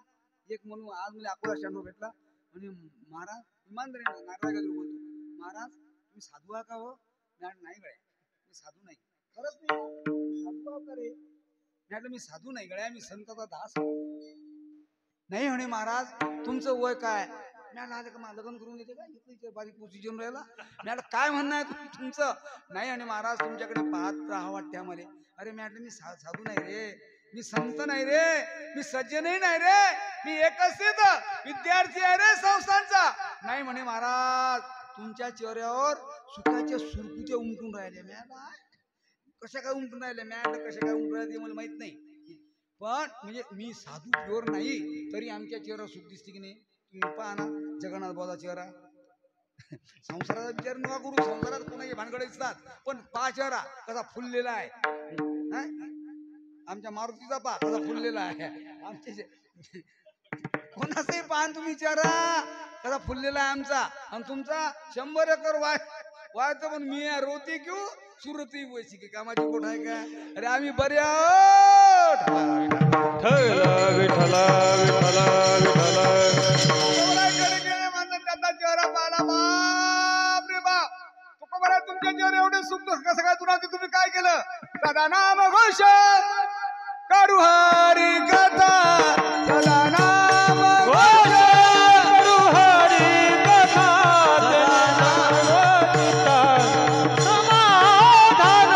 S1: एक म्हणून आज मला अकोला स्टँडवर भेटला, म्हणजे महाराज इमानदारीने नारायण बोलतो, महाराज तुम्ही साधू आहा का हो? नाही गड्या, मी साधू नाही. खरंच नाही साधू आहा का रे? म्हटलं मी साधू नाही गड्या, मी संताचा दास. नाही म्हणे महाराज तुमचं वय काय? म्हटलं आलं का मला लग्न करून देते का? इथे बारीक पोसिजन राहिला. म्हटलं काय म्हणणं आहे तुमचं? नाही आणि महाराज तुमच्याकडे पाहत राहा वाटते आम्हाला. अरे म्हटलं मी साधू नाही रे, मी संत नाही रे, मी सज्जनही नाही रे, मी एकच विद्यार्थी आहे रे संस्थांचा. नाही म्हणे महाराज तुमच्या चेहऱ्यावर सुखाच्या सुरकुत्या उमटून राहिले. कशा काय उमटून राहिले? कशा काय उमटून राहिले मला माहित नाही, पण म्हणजे मी साधू प्युअर नाही तरी आमच्या चेहरा सुख दिसते की नाही? तुम्ही पहा ना जगन्नाथ बाबाचा चेहरा. संसाराचा विचार नका करू, संसारात कोणाची भानगडे दिसतात, पण पहा चेहरा कसा फुललेला आहे. आमच्या मारुतीचा पहा कसा फुललेला आहे. आमचे कोणाचाही पहा तुम्ही चेहरा कसा फुललेला आहे आमचा. आणि तुमचा 100 एकर वायचं, पण मी रोती क्यू सुरती वैसी की कामाची कोठ आहे का? अरे आम्ही बरे आहोत.
S2: विठ्ठल विठ्ठल विठ्ठल
S1: त्याचा चेहरा पाहिला, बाप रे बाप. तुकोबाराय तुमच्या चेहरा एवढे सुख कसं काय तुला? तुम्ही काय केलं? सदा नाम घोष करू हरी कथा, सदा नाम घोष
S2: करू हरी कथा, समाधान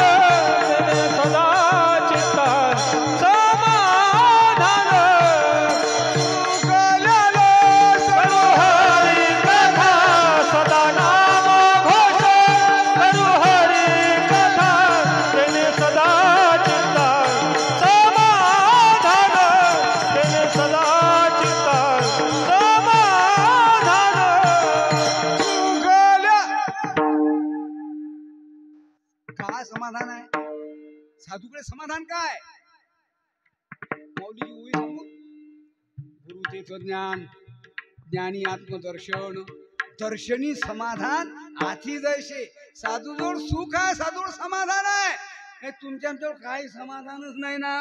S1: समाधान आहे. साधूकडे समाधान काय? मौलीजी होई सांगू, गुरुतेच ज्ञान, ज्ञानी आत्मदर्शन, दर्शनी समाधान आधी जैसे. साधूजवळ सुख आहे, साधूजवळ समाधान आहे. हे तुमच्याजवळ काही समाधानच नाही ना.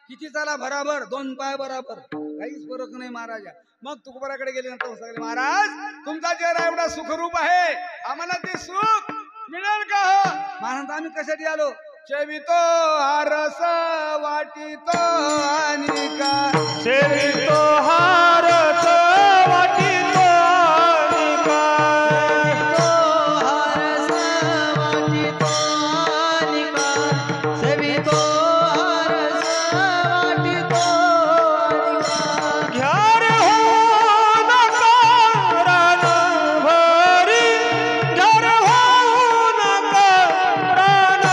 S1: किती चाला बराबर, दोन पाय बराबर, काहीच फरक नाही महाराजा. मग तुकोबाराकडे गेले नंतर सांगले, महाराज तुमचा चेहरा एवढा सुखरूप आहे, आम्हाला ते सुख मिळेल का? महाराज आम्ही कशासाठी आलो? सेवितो हारस वाटितो आणि का,
S2: सेवितो हारस वाटितो आणि काय,
S3: हारस वाटितो आणि काय, सेवितो हारस वाटितो आणि काय.
S2: घ्या रे हो नका रान भरी, घ्या रे हो नका रान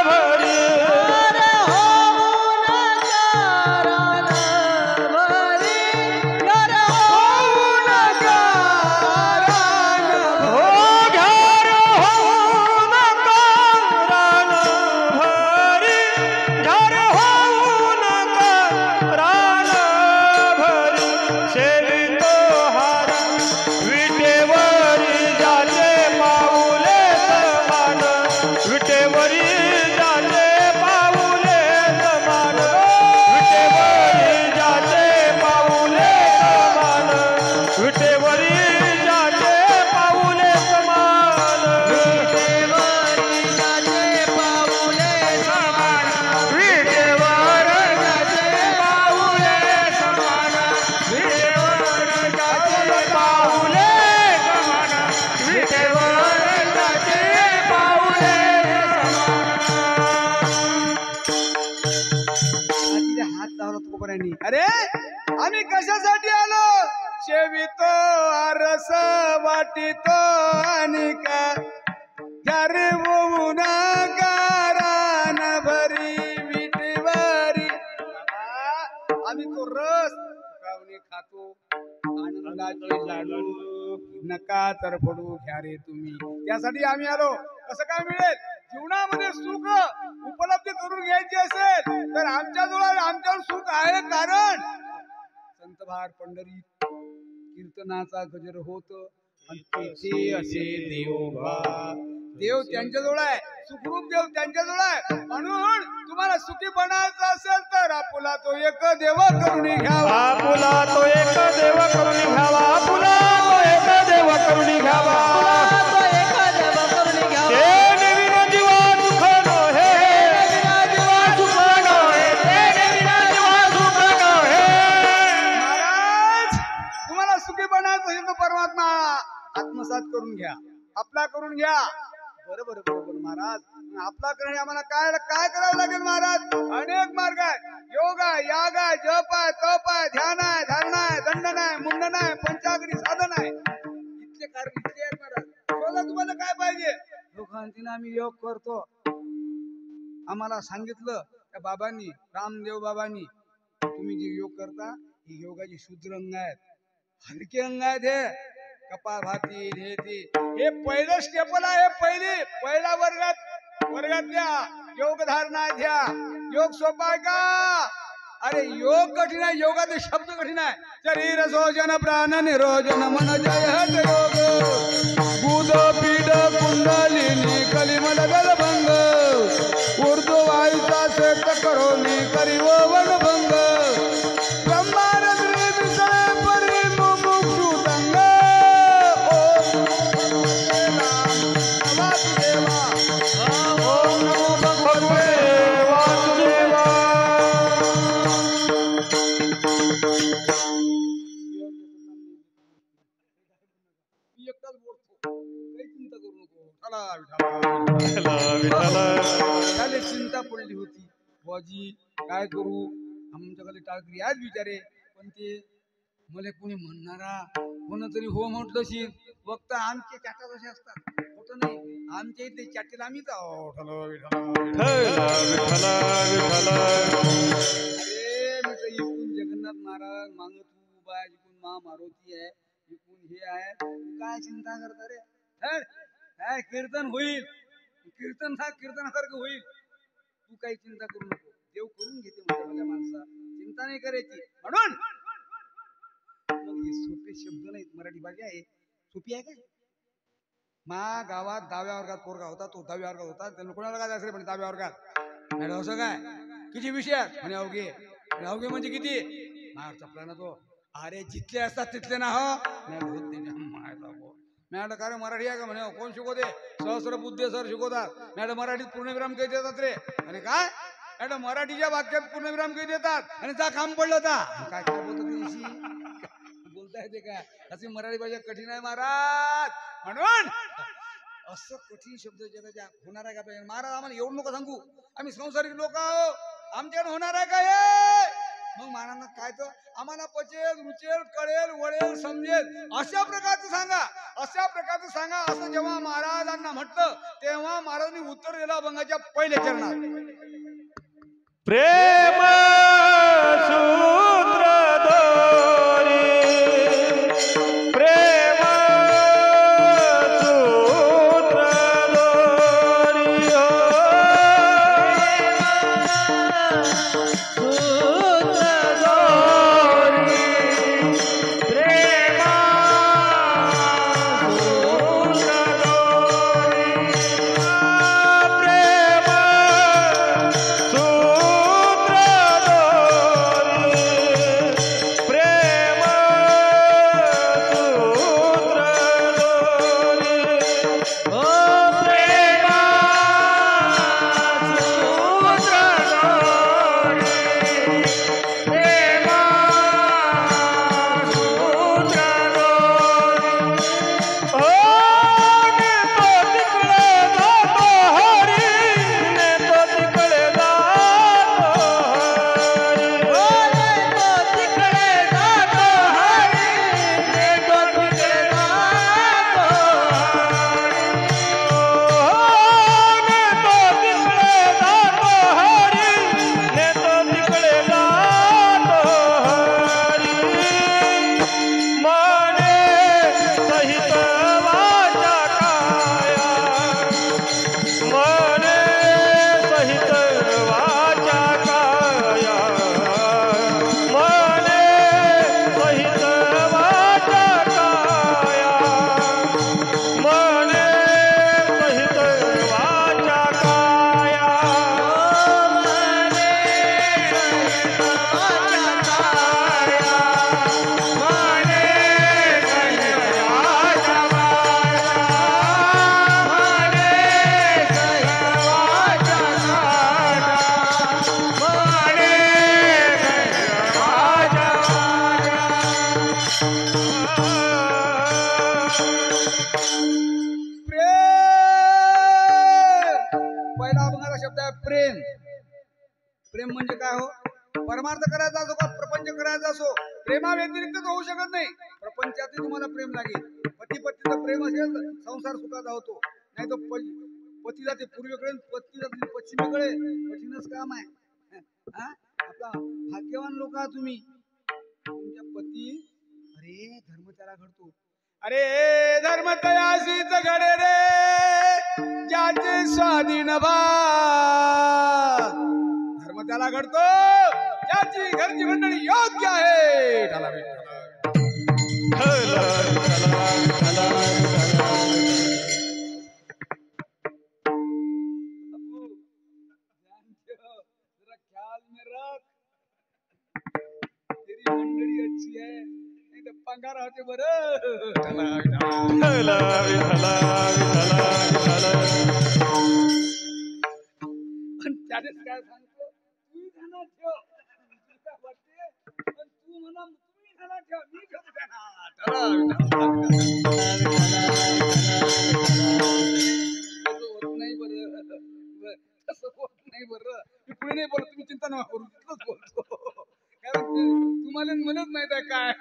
S2: भरी,
S3: अरे होऊन करान भरी, अरे होऊन करान
S2: हो घ्या रे हो नका रान भरी, घ्या रे हो नका रान भरी. सेवितो हार विटेवरी जाते पाऊले समान, विटेवरी जाते पाऊले समान, विटेवरी जाते पाऊले समान, विटेवरी जाते पाऊले समान,
S3: देवरी जाते पाऊले समान,
S2: विटेवर जाते पाऊले समान, विटेवर जाते पाऊले समान, विटेवर जाते पाऊले
S1: तिथे हात लावला तुकोबारांनी. अरे आम्ही कशासाठी आलो? सेवितो आरस वाटितो आणि का, रे होऊन करान भरी विटेवारी. आम्ही तो रस गावणे खातो, आनंदाचे लाडू नका तर पडू घ्या रे तुम्ही. त्यासाठी आम्ही आलो. कसं काय मिळेल? जीवनामध्ये सुख उपलब्ध करून घ्यायची असेल तर आमच्यावर सुख आहे. कारण संत भार पंढरी कीर्तनाचा गजर होत आणि तेथे असे देवोबा. देव त्यांच्याजवळ आहे, सुखरूप देव त्यांच्याजवळ आहे. म्हणून तुम्हाला सुखी बनायचं असेल तर आपुला तो एक देव करून घ्यावा.
S2: आपुला तो एक देव करून घ्यावा, आपुला तो एक देव करून घ्यावा.
S3: तो एक देव करून घ्यावा.
S2: ते नवीन जीवा सुख नव्हे,
S3: जीवा सुख नव्हे,
S2: ते नवीन जीवा सुख नव्हे.
S1: महाराज तुम्हाला सुखी बनायचं असेल तर परमात्मा आत्मसात करून घ्या, आपला करून घ्या. बरोबर बरोबर महाराज. आपला करणे आम्हाला काय काय करावं लागेल महाराज? अनेक मार्ग आहे. योग आहे, याग आहे, जप आहे, तप आहे, ध्यान आहे, धारणा आहे, दंडन आहे, मुंडन आहे, पंचाग्नी साधन आहे. इथले कार्य इथले आहेत महाराज. शोधा तुम्हाला काय पाहिजे. लोकांची आम्ही योग करतो. आम्हाला सांगितलं त्या बाबांनी, रामदेव बाबांनी, तुम्ही जे योग करता ही योगाची शुद्ध अंग आहेत, हलके अंग आहेत. हे कपालभाती हे पहिलं स्टेपल आहे. पहिल्या वर्गातल्या योग धारणा घ्या. योग सोपा आहे का? अरे योग कठीण आहे. योगाचे शब्द कठीण आहे. शरीर सोजन प्राण निरोजन मन जय हट योग, बुध पीठ कुंडलिनी कलिमल गलभंग, ऊर्ध्व वायूचा सेट करोनी करीव वनभंग, ब्रह्मानंदी विसळे परी मुमुक्षु तंग.
S2: ओम नमो भगवते वासुदेवा.
S1: एकटाच बोलतो, काही चिंता करू नको. चला
S2: विठ्ठल
S1: झाले चिंता पडली होती. बाजी काय करू, आमच्याकडे टाकरी आज विचारे. पण ते मला कोणी म्हणणारा कोणतरी हो म्हटलं शी फक्त आमचे चाटा कसे असतात, होत नाही. आमच्या इथे चाटीला आम्हीच आहोत.
S2: विठ्ठल
S1: अरे मी तर इकडून जगन्नाथ महाराज मागत उभा आहे, इकडून मा मारुती आहे, इकडून हे आहे. तू काय चिंता करता रे? काय कीर्तन होईल, कीर्तनासारखं होईल. तू काही चिंता करू नको, देव करून घेते माझ्या माणसा, चिंता नाही करायची. म्हणून मग हे सोपे शब्द नाहीत, मराठी भाषा आहे सोपी आहे काय. मा गावात 10व्या वर्गात पोरगा होता, तो 10व्या वर्गात होता. त्याला कोणाला काय असेल पण 10व्या वर्गात मॅडम असं काय किती विषय म्हणे अवघे. अवघे म्हणजे किती मार चपला ना तो. अरे जिथले असतात तिथले ना हो मॅडम काय मराठी आहे का म्हणे. कोण शिकवते सहस्र बुद्धे सर शिकवतात. मॅडम मराठीत पूर्णविराम काही देतात रे. आणि काय मॅडम मराठीच्या वाक्यात पूर्णविराम काही देतात आणि जा काम पडलं होता काय काय बोलतो बोलता येते काय. अशी मराठी भाषा कठीण आहे महाराज. म्हणून असं कठीण शब्द जगाच्या होणार आहे का पाहिजे. महाराज आम्हाला एवढं नको सांगू, आम्ही संसारिक लोक आहो, आमच्याकडे होणार आहे का हे. मग महाराजांना काय तर आम्हाला पचेल रुचेल कळेल वळेल समजेल अशा प्रकारचं सांगा, अशा प्रकारचं सांगा. असं जेव्हा महाराजांना म्हटलं तेव्हा महाराजांनी उत्तर दिलं अभंगाच्या पहिल्या चरणात.
S2: प्रेम सूत्र दोरी, प्रेम सूत्र दोरी हो.
S1: प्रेम. प्रेम म्हणजे काय हो. परमार्थ करायचा असो का प्रपंच करायचा असो, प्रेमा व्यतिरिक्त होऊ शकत नाही. प्रपंचातही तुम्हाला प्रेम लागेल. पती पत्नीचं प्रेम असेल तर संसार सुखाचा होतो, नाही तर पती जाते पूर्वेकडे पत्नी जाते पश्चिमेकडे. कठीणच काम आहे. आता भाग्यवान लोक आहात तुम्ही. तुमच्या पती अरे धर्म त्याला घडतो. अरे धर्म तयासीच घडे रे ज्याचे स्वाधीन भाग. धर्म त्याला घडतो ज्याची घरची मंडळी योग्य आहे. त्याला ख्याल में रख, तेरी मंडळी अच्छी है नहीं तो पंगा राहते बरं. त्यानेच काय सांगतो, तू ध्यानात ठेव. तुला वाटते पण तू म्हणा तुम्ही ध्यानात ठेव, मी ठेवतो ध्यानात. असं होत नाही बरं, असं होत नाही बरं. मी पुढे नाही बोलत, तुम्ही चिंता नका करू, इतकंच बोलतो. कारण तुम्हाला मलाच माहित आहे काय.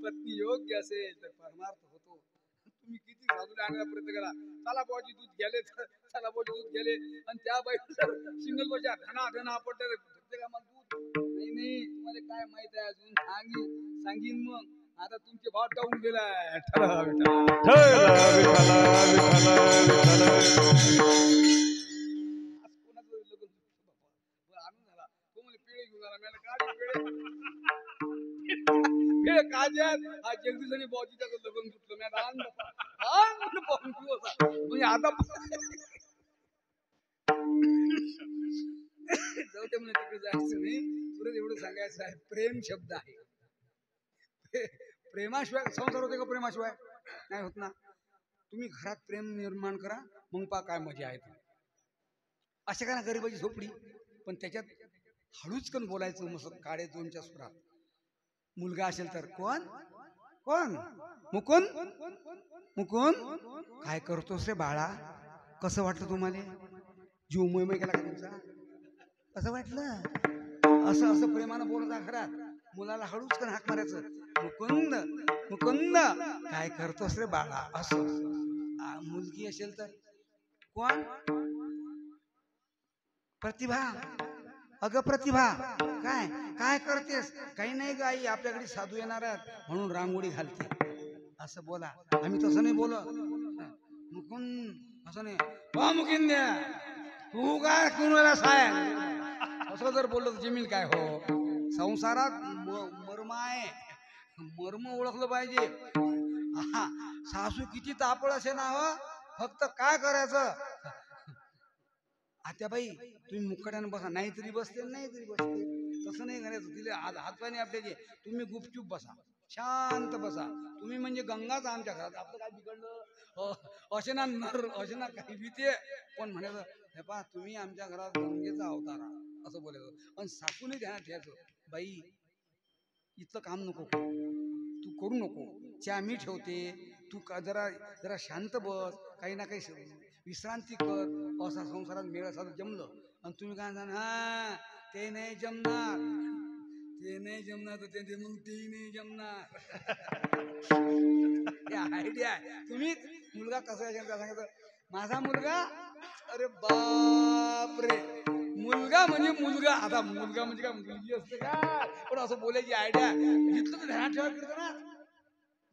S1: पत्नी योग्य असेल तर परमार्थ होतो. तुम्ही किती साधूला आणण्याचा प्रयत्न करा. चला बाबाजी दूध गेले, चला बाबाजी दूध गेले आणि त्या बाई सिंगल बजा धना धना आपटते का मग दूध नाही. नाही तुम्हाला काय माहित आहे अजून सांगीन मग. आता तुमचे भाव टाळून गेलाय ठरला बेटा.
S2: ठरला विठ्ठला विठ्ठला विठ्ठला.
S1: कोणाचं लग्न जुळलं बाबा? बरं, आनंद झाला. तो म्हणे पेढे घेऊन आला. मी म्हणलं, काय रे पेढे काज्यात हा जगदीश आणि बाबूजी त्याचं लग्न जुटलं. मी आता आनंद पाहून होता म्हणजे आता जाऊ दे म्हणे, तिकडे जायचं नाही. तुला एवढं सांगायचं आहे, प्रेम शब्द आहे. प्रेमाशिवाय संसार होते का? प्रेमाशिवाय नाही होत ना. तुम्ही घरात प्रेम निर्माण करा, मग पा काय मजा आहे. अशा काय ना गरीबाची झोपडी, पण त्याच्यात हळूचकन बोलायचं मस्त काळे दोनच्या सुरात. मुलगा असेल तर कोण कोण मुकुंद मुकुंद काय करतोस रे बाळा? कसं वाटलं तुम्हाला? जीव मोयमय केला का तुमचा? कसं वाटलं? असं असं प्रेमानं बोलत घरात. मुलाला हळूचकन हाक मारायचं, मुकुंद मुकुंद काय करतोस रे बाळा? असं. मुलगी असेल तर कोण? प्रतिभा. अगं प्रतिभा, काय काय करतेस? काही नाही ग आई, आपल्याकडे साधू येणार आहेत म्हणून रांगोळी घालते. असं बोला. आम्ही तसं नाही बोलत. मुकुंद असं नाही. हो मुकिंद, तू काय कुणाला सांग? असं जर बोललो तर जमीन काय हो? संसारात मर्म आहे, मर्म ओळखलं पाहिजे. सासू किती तापड असे ना, हो फक्त काय करायचं? आत्याबाई तुम्ही मुक्काट्यानं बसा, नाहीतरी बसते नाहीतरी बसते. तसं नाही करायचं. तिला हातपाणी आपल्याचे. तुम्ही गुपचूप बसा, शांत बसा. तुम्ही म्हणजे गंगाच आमच्या घरात. आपलं काय बिघडलं असे ना नर असे ना काही भीती. पण म्हणायचं हे पा तुम्ही आमच्या घरात गंगेचा अवतार असं बोलायचं. पण सासूने ध्यानात ठेवायचं, बाई इथलं काम नको तू करू नको. चहा मी ठेवते, तू जरा जरा शांत बस, काही ना काही विश्रांती कर. असा संसारात मेळ असा जमलं. आणि तुम्ही काय सांगा, हा ते नाही जमणार, ते नाही जमणार, तर ते मग ते नाही जमणार. आयडिया आहे. तुम्ही मुलगा कसा आहे सांगायचं, माझा मुलगा, अरे बाप रे, मुलगा म्हणजे मुलगा. आता मुलगा म्हणजे काय मुलगी असते का? पण असं बोलायची आयडिया. इथलं तर ध्यान ठेवा करतो ना,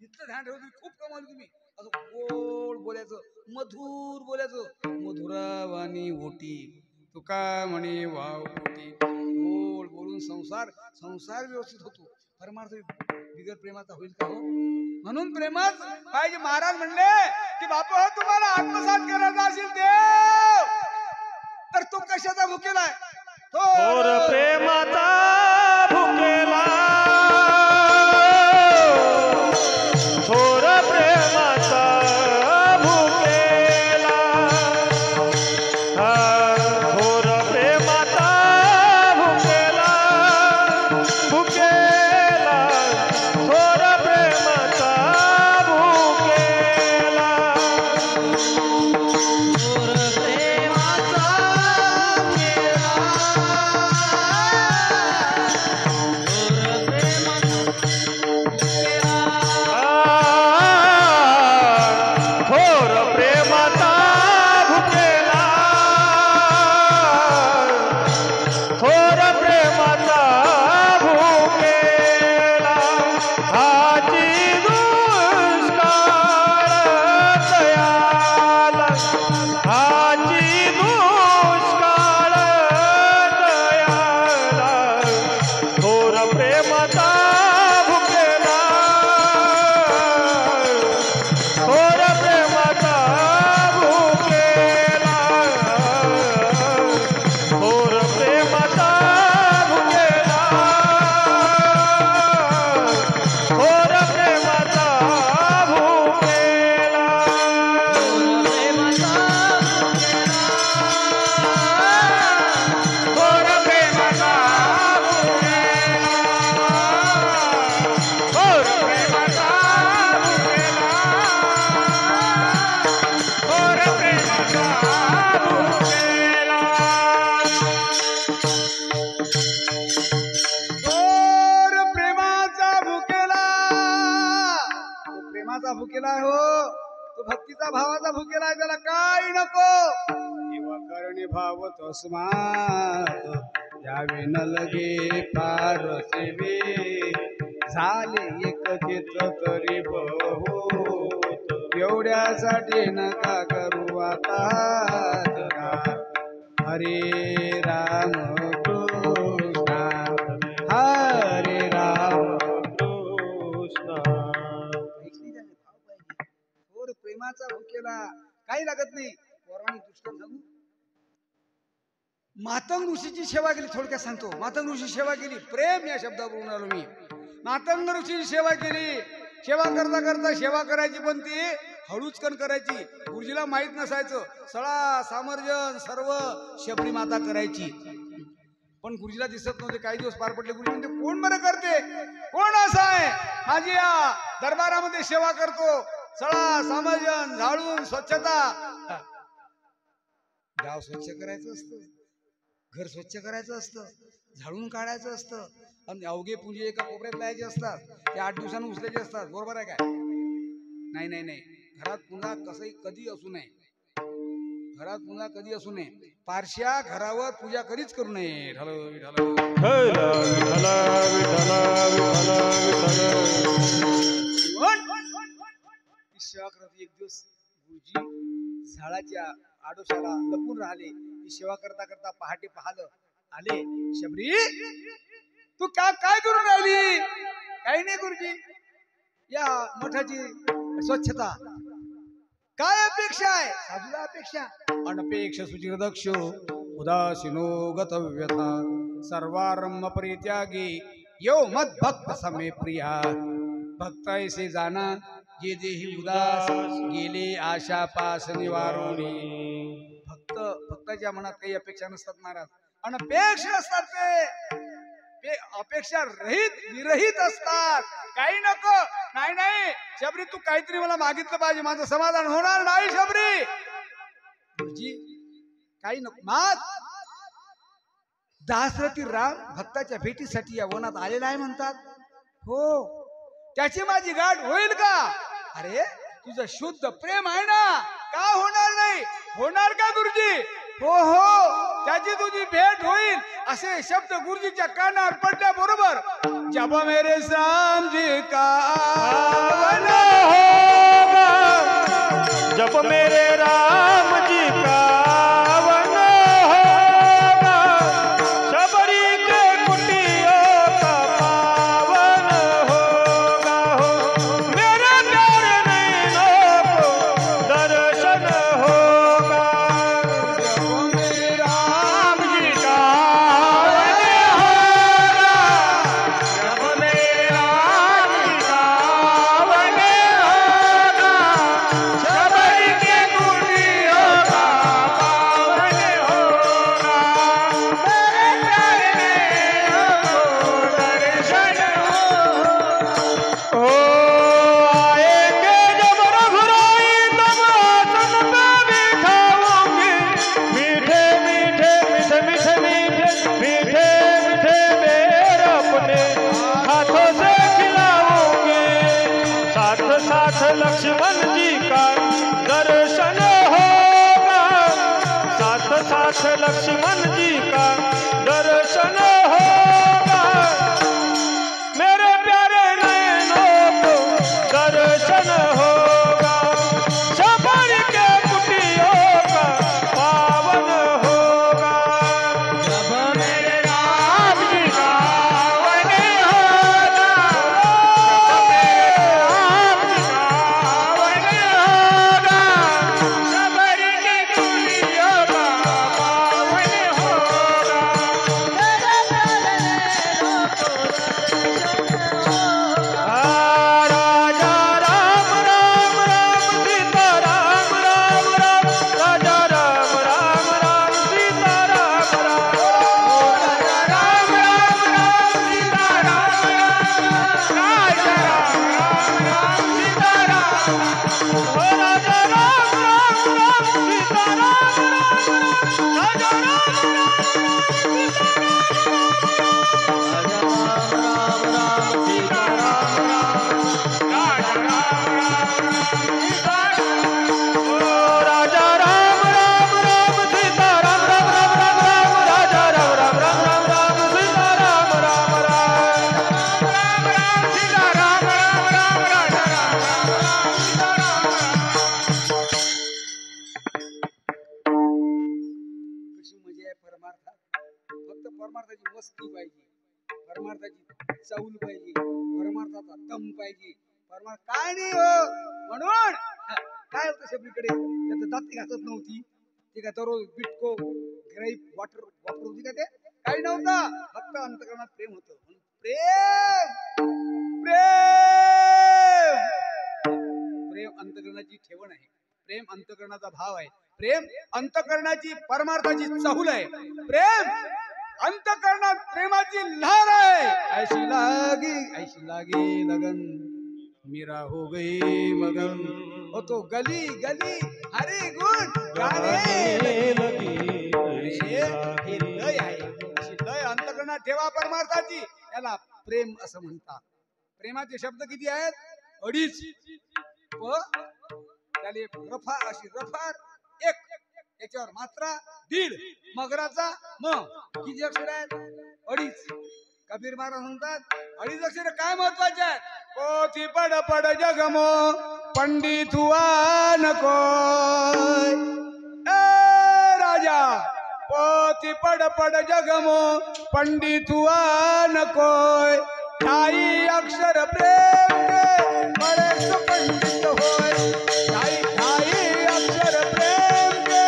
S1: इथलं ध्यान ठेवा. खूप कमावली तुम्ही. असं गोड बोलायचं, मधुर बोलायचं. मधुरावाणी ओटी तुका म्हणे वाव ओटी. गोड बोलून संसार संसार व्यवस्थित होतो. परमार्थ बिगर प्रेमाचा होईल का हो? म्हणून प्रेमच पाहिजे. महाराज म्हणले की बापू हो, तुम्हाला आत्मसात करायचा असेल देव, तर तो कशाचा भुकेलाय?
S2: थोर प्रेमाचा भुकेला, थोर प्रेमाचा भुकेला, थोर प्रेमाचा भुकेला, भुकेला, थोर प्रेमाचा भुकेला.
S1: भुकेला हो, तो भक्तीचा भावाचा भुकेला. त्याला काही नको. देवा करणे भाव तस्मात यावे न लगे पार सेवे, झाले एक चित्त तरी बहुत एवढ्यासाठी नका करू आता जरा हरे राम कृष्ण हरे राम
S2: कृष्ण.
S1: थोर प्रेमाचा भुकेला काही लागत नाही. पौराणिक दृष्ट्या सांगू, मातंग ऋषीची सेवा केली. थोडक्यात सांगतो, मातंग ऋषी सेवा केली. प्रेम या शब्दावरून आलो मी. मातंग ऋषीची सेवा केली. सेवा करता करता सेवा करायची, पण ती हळूचकन करायची. गुरुजीला माहित नसायचं. सळा सामर्जन सर्व शबरी माता करायची, पण गुरुजीला दिसत नव्हते. काही दिवस पार पडले. गुरुजी म्हणते, कोण बरं करते? कोण असा आहे माझी या दरबारामध्ये सेवा करतो? सळा सामर्जन झाडून स्वच्छता. गाव स्वच्छ करायचं असतं, घर स्वच्छ करायचं असतं, झाडून काढायचं असतं, आणि अवघे पुंजे एका कोपऱ्यात लावायचे असतात. ते 8 दिवसांनी उचलायचे असतात. बरोबर आहे काय? नाही नाही नाही. घरात पुन्हा कसंही कधी असू नये. घरात पुन्हा कधी असू नये. पारश्या घरावर पूजा कधीच करू नये. ढल विठल
S2: विठ्ठल विठ्ठल विठ्ठल विठ्ठल.
S1: सेवा करत एक दिवस गुरुजी झाडाच्या आडोशाला लपून राहिले. ती सेवा करता करता पहाटे पाहिलं. आले, शबरी तू काय करून राहिली? काही नाही गुरुजी, या मठाची स्वच्छता. काय अपेक्षा आहे? साधूला अपेक्षा. अनपेक्ष सुचिरदक्ष उदासीनो गतव्यथा सर्वारंभ परित्यागी यो मद भक्त समे प्रिया. भक्त ऐसे जाना जे देही उदास गेले आशा पास निवारोणी. भक्ताच्या मनात काही अपेक्षा नसतात महाराज. अनपेक्ष असतात ते अपेक्षा रहित विरहित असतात. काही नको. नाही नाही शबरी, तू काहीतरी मला मागितलं पाहिजे, माझं समाधान होणार नाही. शबरी गुरुजी काही नको माग. दासरथी राम भक्ताच्या भेटीसाठी या वनात आलेला आहे म्हणतात. हो, त्याची माझी गाठ होईल का? अरे तुझं शुद्ध प्रेम आहे ना, का होणार नाही? होणार का गुरुजी? हो हो, त्याची तुझी भेट होईल असे शब्द गुरुजीच्या कानावर पडल्या बरोबर जब मेरे श्याम जी का आवन
S2: होगा, जब मेरे राम जी का आवन होगा, शबरी के कुटियों का पावन होगा हो, मेरे प्यारे नैनों को दर्शन होगा।
S1: जब मेरे राम जी का
S2: लक्ष्मण जी का दर्शन होगा, साथ साथ लक्ष्मण जी का दर्शन होगा, मेरे प्यारे नैनों को दर्शन होगा, शबरी के कुटियों का पावन होगा।
S3: जब मेरे राम जी का आवन होगा,
S2: शबरी की कुटियों का पावन होगा।
S1: चाऊल पाहिजे, परमार्थाचा दम पाहिजे. परमार्थ काय नाही हो. म्हणून काय होतं सगळीकडे, त्याचं दाती घासत नव्हती ते काय तर बिटको ग्राईप वॉटर वापर होती का, ते काही नव्हतं. फक्त अंतकरणात प्रेम होतं. म्हणून प्रेम प्रेम प्रेम अंतकरणाची ठेवण आहे. प्रेम अंतकरणाचा भाव आहे. प्रेम अंतकरणाची परमार्थाची चाहूल आहे. प्रेम अंतकरणात प्रेमाची लहर आहे. ऐशी लागी लगन मीरा हो गई मगन. हो तो गली गली हरे गुण गाणे लगी. हे लय आहे. अशी लय अंतकरणात ठेवा परमार्थाची, याला प्रेम असं म्हणतात. प्रेमाचे शब्द किती आहेत? 2.5. त्याला एक रफार, अशी रफार 1, त्याच्यावर मात्रा 1.5, मगराचा म. किती अक्षर आहेत? 2.5. कबीर महाराज म्हणतात 2.5 अक्षर काय महत्वाचे आहेत? पोथी पड पड जगमो पंडित हुआ नको. राजा पोथी पड पड जगमो पंडित हुआ नको. ठाई अक्षर प्रेम के बड़े सो पंडित होय. ठाई अक्षर प्रेम के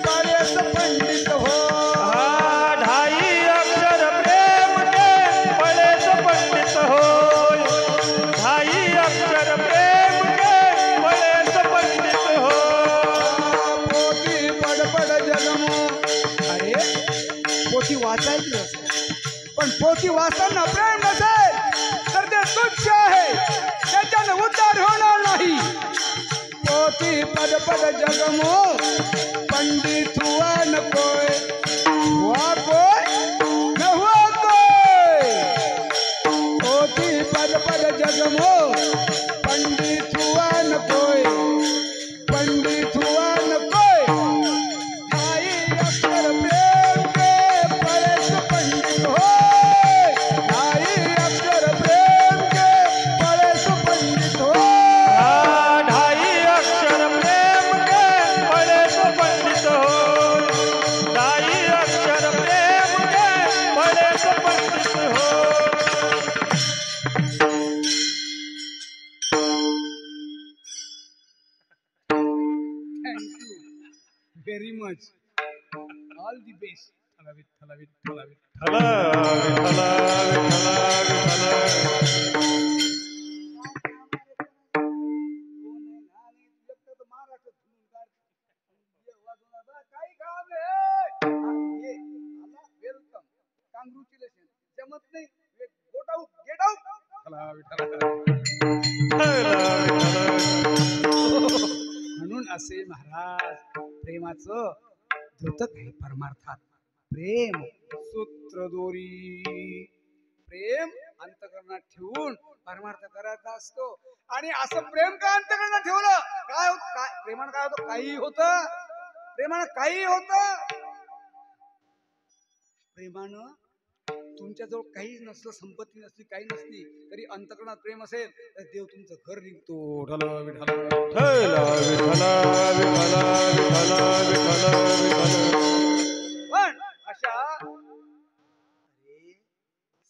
S1: बड़े सो पंडित हो.
S2: ढाई अक्षर प्रेम के बड़े सो पंडित होय. ढाई अक्षर प्रेम के बड़े सो पंडित हो.
S1: पोथी पड पड जगमो. अरे पोथी वाचायची असते, पण पोथी वाचताना प्रेम नसेल तर ते तुच्छ आहे, त्याच्यानं उद्धार होणार नाही. पोथी पद पद जगमो पंडित हुआ नकोय. हुआ कोय न हुआ कोय. पोथी पद पद जगमो पंडित हुआ नकोय. पंडित हुआ नकोय. ढाई अक्षर प्रेम के बड़े सो पंडित होय. ढाई अक्षर प्रेम के बड़े सो पंडित होय.
S2: ढाई अक्षर प्रेम के बड़े सो पंडित होय. ढाई अक्षर प्रेम के बड़े सो पंडित होय.
S1: Thank you very much. All the best. थला
S2: विठ्ठला विठ्ठला विठ्ठला.
S1: काही काम नाही. Welcome, congratulation. जमत नाही, गेट आउट. थला विठ्ठला. म्हणून असे महाराज प्रेमाचं द्योतक आहे परमार्थात. प्रेम सूत्र दोरी. प्रेम अंतकरणात ठेवून परमार्थ करायचा असतो. आणि असं प्रेम काय अंतकरणात ठेवलं काय होत? काय प्रेमानं काय होतं? काही होतं. प्रेमानं काही होतं. प्रेमानं तुमच्याजवळ काहीच नसलं, संपत्ती नसली, काही नसली, तरी अंतकरणात प्रेम असेल तर देव तुमचं घर निघतो. पण अशा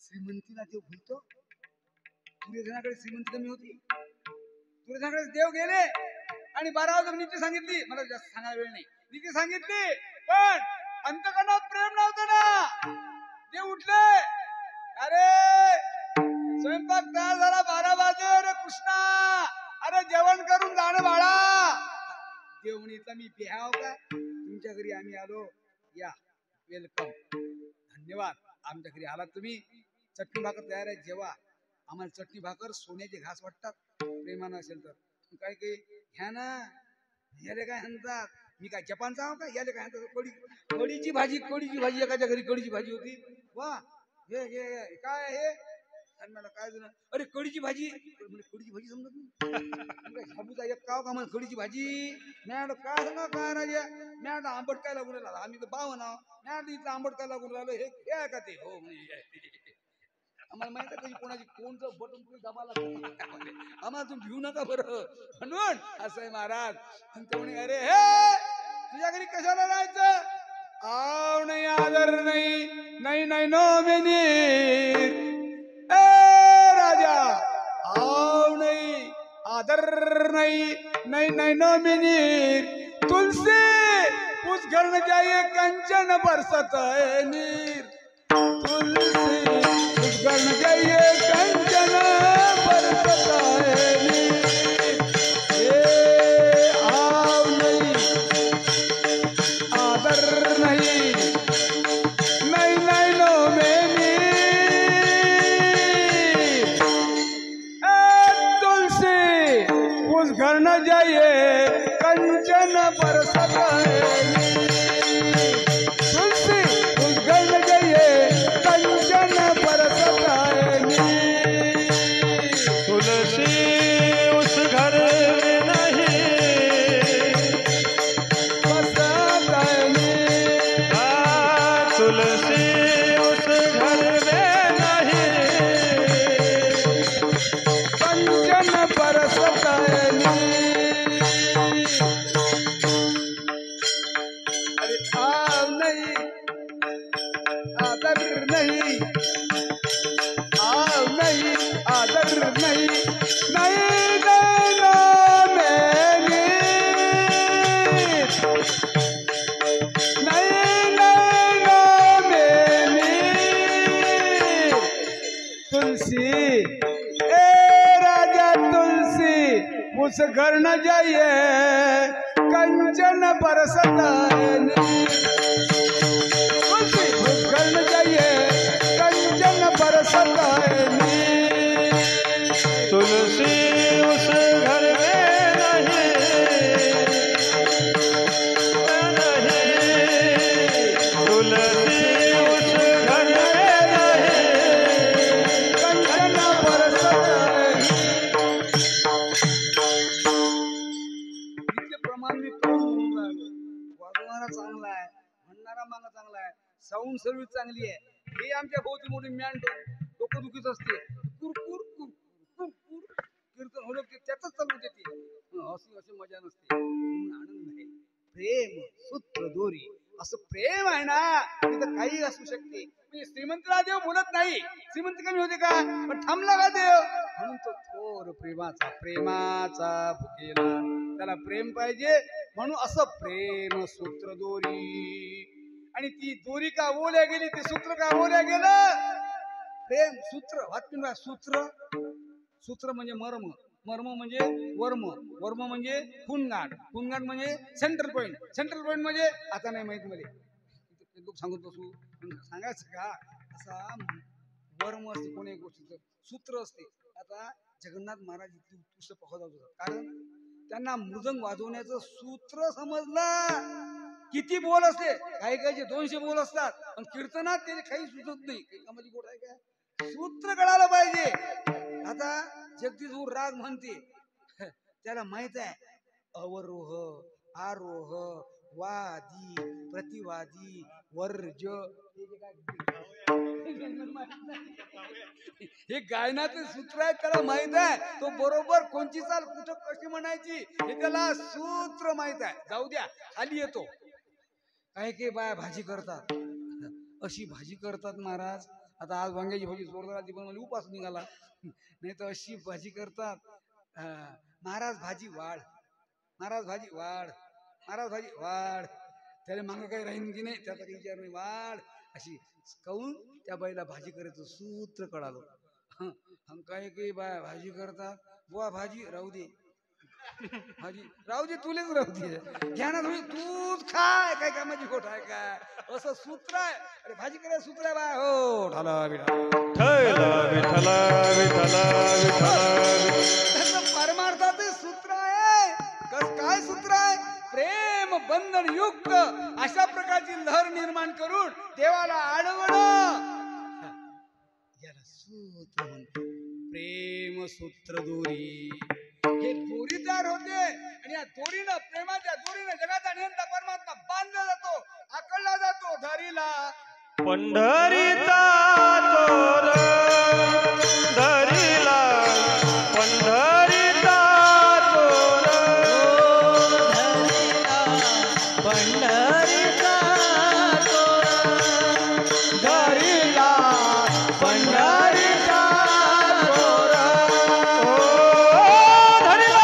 S1: श्रीमंतीला देव भुलतो. दुर्योधनाकडे श्रीमंती कमी होती. दुर्योधनाकडे देव गेले आणि 12 वाजता नीती सांगितली. मला जास्त सांगायला वेळ नाही. नीती सांगितली, पण अंतकरणात प्रेम नव्हतं ना. देव उठले. अरे स्वयंपाक तयार झाला, 12 वाजले. अरे कृष्णा, अरे जेवण करून जाणं बाळा. देव म्हणीचा मी बिहाव का? तुमच्या घरी आम्ही आलो, या वेलकम, धन्यवाद. आमच्या घरी आलात तुम्ही. चटणी भाकर तयार आहे, जेवा. आम्हाला चटणी भाकर सोन्याचे घास वाटतात प्रेमानं असेल तर. काय काही घ्या ना. याले काय म्हणतात? मी काय जपानचा आहो का? याले काय म्हणतात? कढीची भाजी. एकाच्या घरी कढीची भाजी होती. वा, हे काय हे? आणि मला काय झालं? अरे कढीची भाजी. कढीची भाजी समजत नाही. शाबूचा एक काव का म्हणून कढीची भाजी. मॅड काय सांगा काय राजा? मॅड आंबट काय लागून राहिला? आम्ही तर बाव नाव. मॅड इथं आंबट काय लागून राहिलं? हे आहे का ते? हो आम्हाला माहिती आहे कोणाची कोणचं बटन तुम्ही दाबाला. आम्हाला तुम्ही घेऊ नका बरं. म्हणून असं आहे महाराज. अरे हे तुझ्या घरी कशाला जायचं? आव नाही, आदर नाही, नाही नो मेनी. आदर नहीं नहीं नहीं नो मिनीर तुलसी उस घर न जाइए कंचन बरसत है नीर तुलसी उस घर न जाइए कंचन बरसत है नीर ये आव नहीं आदर नहीं नहीं नहीं नो मिनीर उस घर न जाइए कंचन बरसत है तुलसी उस घर न जाइए कंचन बरसत है
S2: तुलसी उस घर में नहीं
S1: बसत है
S2: तुलसी उस घर में नहीं
S1: कंचन बरसत है नहीं आव नहीं आदर नहीं नहीं देना मैंने नहीं देना मैंने तुलसी ए राजा तुलसी उस घर न जाइए कंचन बरसत है बरसत है
S2: तुलसी उस घर में नहीं तुलसी उस घर में नहीं
S1: कंचन बरसत प्रमाण मी वाजवणारा चांगला आहे म्हणणारा मागा चांगला आहे साऊंड सर्व्हिस चांगली आहे हे आमच्या भोवती मोठी मॅन डोकं दुखीच असते कुरकुर कुरकुर कीर्तन होलं की त्याच चालू देते अशी अशी मजा नसते आनंद आहे प्रेम सूत्र दोरी असं प्रेम आहे ना तिथं काही असू शकते म्हणजे श्रीमंतला देव बोलत नाही श्रीमंत कमी होते का पण थांबला का देव म्हणून तो थोर प्रेमाचा भुकेला त्याला प्रेम पाहिजे म्हणून असं प्रेम सूत्र दोरी आणि ती दोरी का ओल्या गेली ते सूत्र का ओल्या गेलं प्रेम सूत्र वाचून सूत्र सूत्र म्हणजे मर्म मर्म म्हणजे वर्म वर्म म्हणजे फुनगाट फुनगाट म्हणजे सेंट्रल पॉइंट म्हणजे आता नाही माहित मला लोक सांगत बसू सांगायचं का असा वर्म असते कोणी गोष्टीचं सूत्र असते आता जगन्नाथ महाराज इतकी उत्कृष्ट पकवत होतात कारण त्यांना मृदंग वाजवण्याचं सूत्र समजलं किती बोल असते काही काही 200 बोल असतात पण कीर्तनात त्याने काही सुचत नाही कामाची गोट आहे काय सूत्र कळायला पाहिजे आता जगदीशूर राग म्हणते त्याला माहित आहे अवरोह आरोह वादी प्रतिवादी वर्ज हे गायनाचे सूत्र आहे त्याला माहित आहे तो बरोबर कोणची चाल कुठं कशी म्हणायची हे त्याला सूत्र माहित आहे जाऊ द्या खाली येतो काही बाया भाजी करतात अशी भाजी करतात महाराज आता आज वांग्याची भाजी जोरदार पण मला उपास निघाला नाही तर अशी भाजी करतात महाराज भाजी वाढ महाराज भाजी वाढ महाराज भाजी वाढ त्याला मागं काही राहीन की नाही त्याचा काही विचार नाही वाढ अशी काऊन त्या बाईला भाजी करायचं सूत्र कळालं काही बाया भाजी करतात बुवा भाजी राहू दे भाजी राहू दे तुलेच राहू दे घ्या ना तुम्ही तूच खाय काय कामाची गोठ आहे काय असं सूत्र आहे अरे भाजी करायचं सूत्र आहे बाय हो ठाला परमार्थाचे सूत्र आहे काय सूत्र आहे प्रेम बंधन युक्त अशा प्रकारची लहर निर्माण करून देवाला आडवणं याला सूत्र म्हणते प्रेम सूत्र दोरी हे दोरी तयार होते आणि या दोरीनं प्रेमाच्या दोरीनं जगाचा नियंता परमात्मा बांधला जातो आकडला जातो धरीला
S2: पंढरीचा तोर धरीला पंढरीचा तोर
S3: पंढरीचा तोर
S2: धरीला पंढरीचा तोर धरीला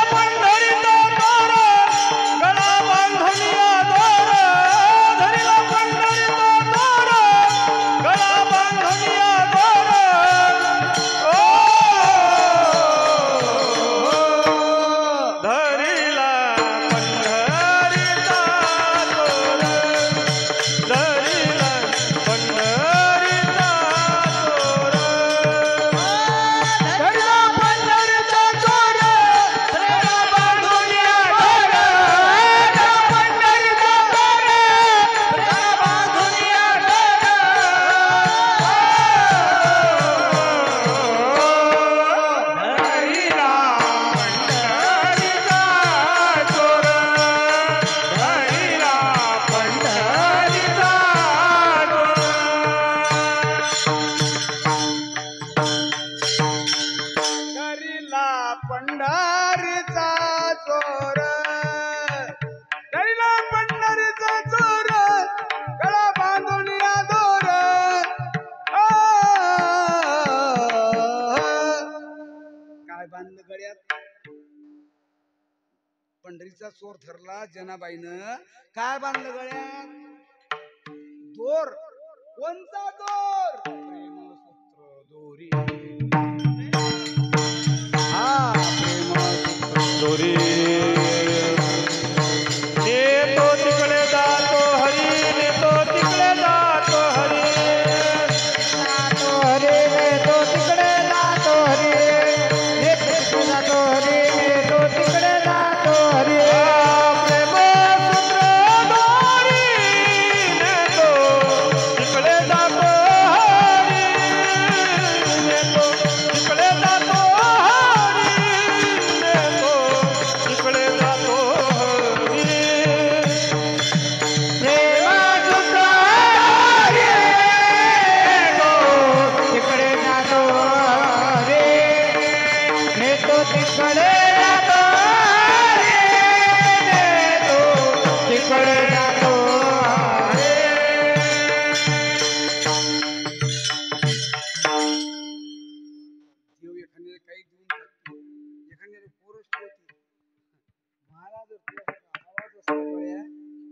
S1: पंढरीचा चोर धरिला पंढरीचा चोर गळा बांधून या दोर काय बांधलं गळ्यात पंढरीचा चोर ठरला जनाबाईनं काय बांधलं गळ्यात दोर कोणता दोर प्रेमसूत्र दोरी हा प्रेमसूत्र
S2: दोरी नेतो तिकडे जातो हरी नेतो तिकडे जातो हरी
S3: जातो हरी नेतो तिकडे जातो हरी नेतो तिकडे जातो हरी नेतो तिकडे जातो हरी
S2: प्रेमसूत्र दोरी नेतो तिकडे जातो हरी नेतो तिकडे जातो हरी नेतो तिकडे जातो हरी
S3: प्रेमसूत्र हरी नेतो तिकडे जातो हरी नेतो तिकडे जातो हरी नेतो तिकडे जातो हरी
S1: देव एखाद्याला काही देऊन टाकतो एखाद्याला पोरच ठेवते महाराज आवाज असतो गळ्या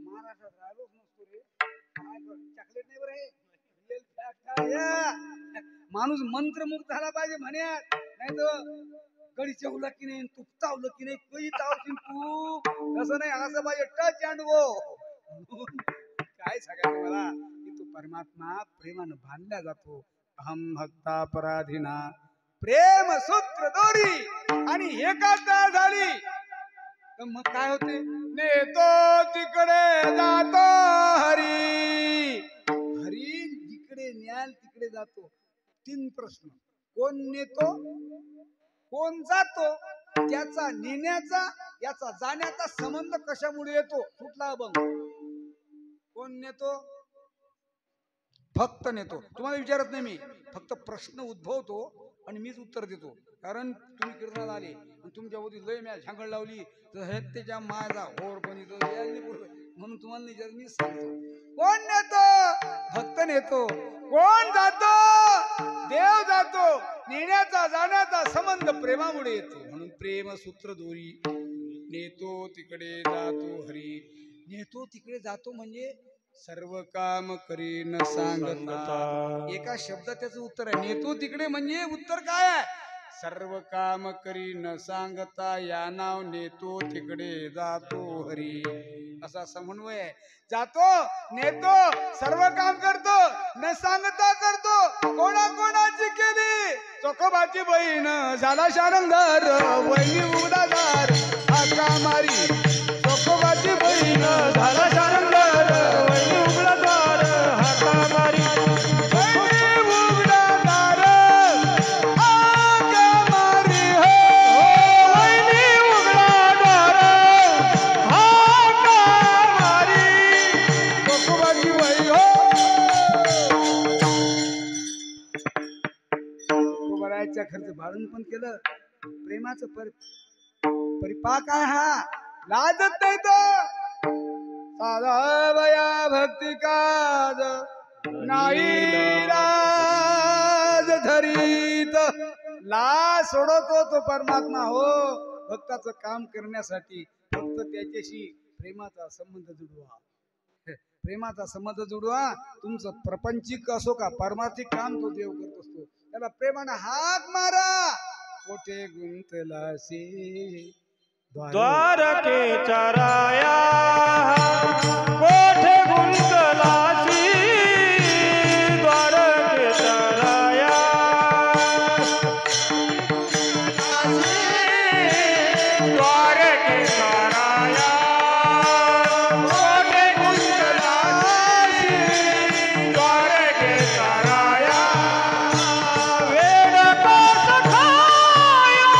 S1: महाराष्ट्रात राहिलोच नसतो रे काय चॉकलेट नाही बरं हे रिअल फॅक्ट आहे माणूस मंत्रमुक्त झाला पाहिजे म्हण्यात नाही तर कडी चवलं की नाही तूप चावलं की नाही कई चावशील तू तसं नाही असं पाहिजे टच अँड गो काय सांगायचं मला की तो परमात्मा प्रेमानं बांधला जातो अहम भक्ता पराधीना प्रेम सूत्र दोरी आणि एकाच झाली तर मग काय होते नेतो तिकडे जातो हरी हरी जिकडे न्याल तिकडे जातो तीन प्रश्न कोण नेतो कोण जातो त्याचा नेण्याचा याचा जाण्याचा संबंध कशामुळे येतो सुटला अभंग कोण नेतो फक्त नेतो तुम्हाला विचारत नाही मी फक्त प्रश्न उद्भवतो आणि मीच उत्तर देतो कारण तुम्ही कीर्तनात आले आणि तुमच्या वरती लय म्या झांगड लावली तर हे त्याच्या माझा होर पण म्हणून तुम्हाला विचार मी सांगतो कोण नेतो भक्त नेतो कोण जातो देव जातो नेण्याचा जाण्याचा संबंध प्रेमामुळे येतो म्हणून प्रेम सूत्र दोरी नेतो तिकडे जातो हरी नेतो तिकडे जातो म्हणजे सर्व काम करी न सांगता एका शब्दात त्याचं उत्तर आहे नेतो तिकडे म्हणजे उत्तर काय आहे सर्व काम करी न सांगता या नाव नेतो तिकडे जातो हरी असा समन्वय आहे जातो नेतो सर्व काम करतो न सांगता करतो कोणाची केली चोखोबाची बहीण झाला शारंगार वहिनी उदादार आका मारी चोखोबाची बहीण झाला शारंगार वहिनी उघडादार हाका मारी वहिनी उघडादार हाका मारी हो वहिनी उघडादार हाका मारी चोखोबाची बाई हो चोखोबारायचा खर्च भाडून पण केलं प्रेमाचं परिपाक आहे हा लाजत नाही तो साधा बया भक्ती काज नाही लाज धरीत लाज सोडवतो तो परमात्मा हो भक्ताचं काम करण्यासाठी फक्त त्याच्याशी प्रेमाचा संबंध जुडवा प्रेमाचा संबंध जुडवा तुमचं प्रपंचिक असो का परमार्थिक काम तो देव करत असतो त्याला प्रेमानं हाक मारा कोठे गुंतलासी
S2: द्वारकेच्या राया कोठे गुंतलासी द्वारकेच्या राया द्वारकेच्या राया कोठे गुंतलासी द्वारकेच्या राया वेड कोस खाया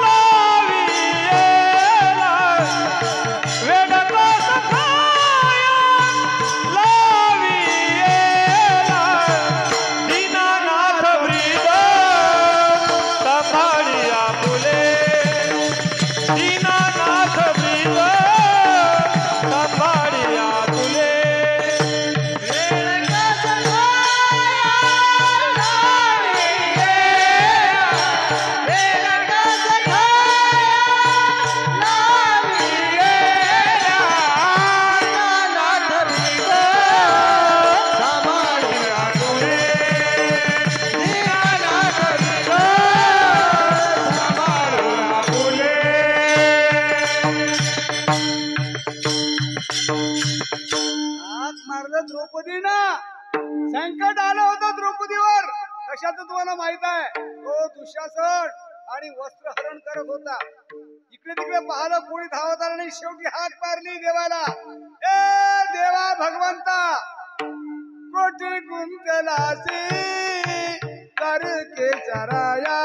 S2: लावियेला वेड कोस खाया लावियेला
S1: हाक मारलं द्रौपदीनं. संकट आलं होतं द्रौपदीवर. कशाचं तुम्हाला माहित आहे? तो दुःशासन आणि वस्त्रहरण करत होता. इकडे तिकडे पाहिलं, कोणी धावत आलं नाही. शेवटी हाक मारली देवाला. ए देवा भगवंता, कोटी गुंतलासी करके चराया.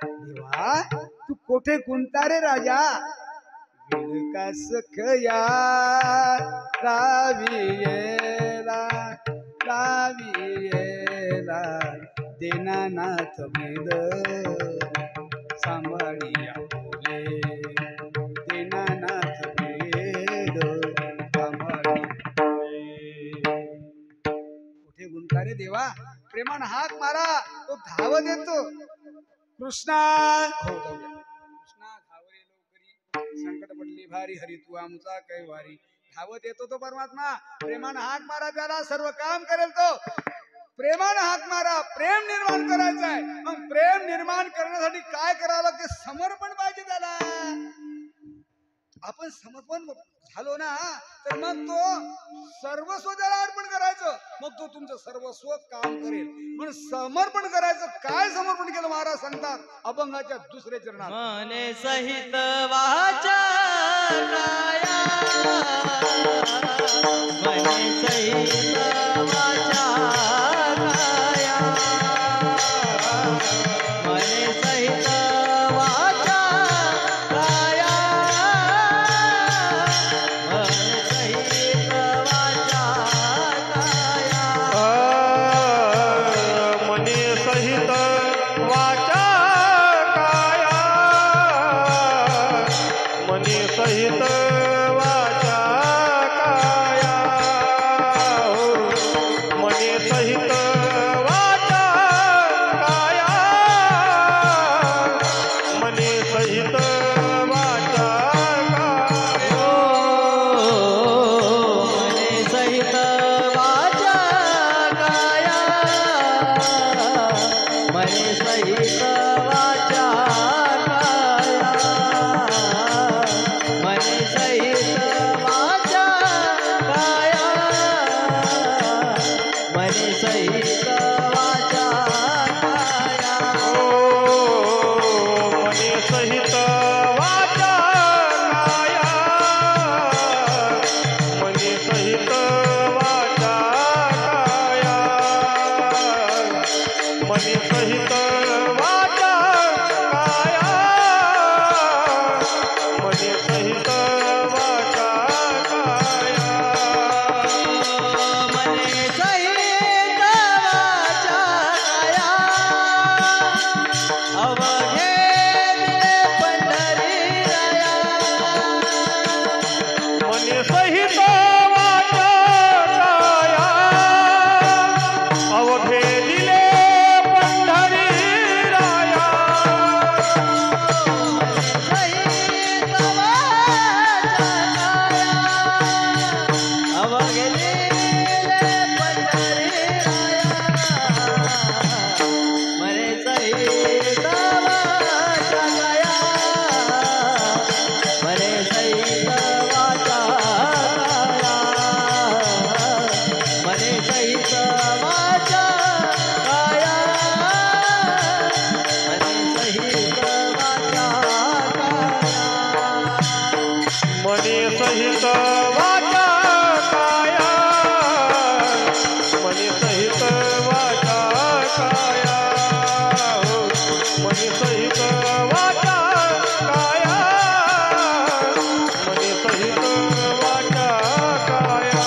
S1: देवा तू कोठे गुंता रे राजा? विणका सखया लावियेला दीनानाथ वेद सांभाळिया बोले. दीनानाथ वेद सांभाळिया. कुठे गुंता रे देवा? प्रेमान हाक मारा, तो धावत येतो. कृष्णा हो जाऊया. कृष्णा धावरे लवकरी, संकट पडली भारी, हरी तू आमचा कैवारी. धावत येतो तो परमात्मा. प्रेमान हाक मारा, त्याला सर्व काम करेल तो. प्रेमान हाक मारा. प्रेम निर्माण करायचं आहे. मग प्रेम निर्माण करण्यासाठी काय करावं लागते? समर्पण पाहिजे त्याला. आपण समर्पण झालो ना, तर मग तो सर्वस्व त्याला अर्पण करायचं. मग तो तुमचं सर्वस्व काम करेल. म्हणून समर्पण करायचं. काय समर्पण केलं महाराज सांगतात अभंगाच्या दुसऱ्या चरणात.
S2: मने सहित वाचा काया, मने सहित वाचा काया, मने सहित वाचा काया, मने सहित वाचा काया, मने सहित वाचा काया, मने सहित वाचा काया, मने सहित वाचा काया, मने सहित वाचा काया, मने सहित वाचा काया, मने सहित वाचा काया, मने सहित वाचा काया, मने सहित वाचा काया, मने सहित वाचा काया, मने सहित वाचा काया, मने सहित वाचा काया, मने सहित वाचा काया, मने सहित वाचा काया, अवघे पंढरी राया, मने सहित वाचा काया, अवघे दिले पंढरी राया, सहित वाचा काया, अवघे दिले पंढरी राया, मने सहित वाचा काया, मने सहित वाचा काया, मने सहित वाचा काया, मने सहित वाचा काया, मने सहित वाचा काया, मने सहित वाचा काया, मने सहित वाचा काया, मने सहित वाचा काया,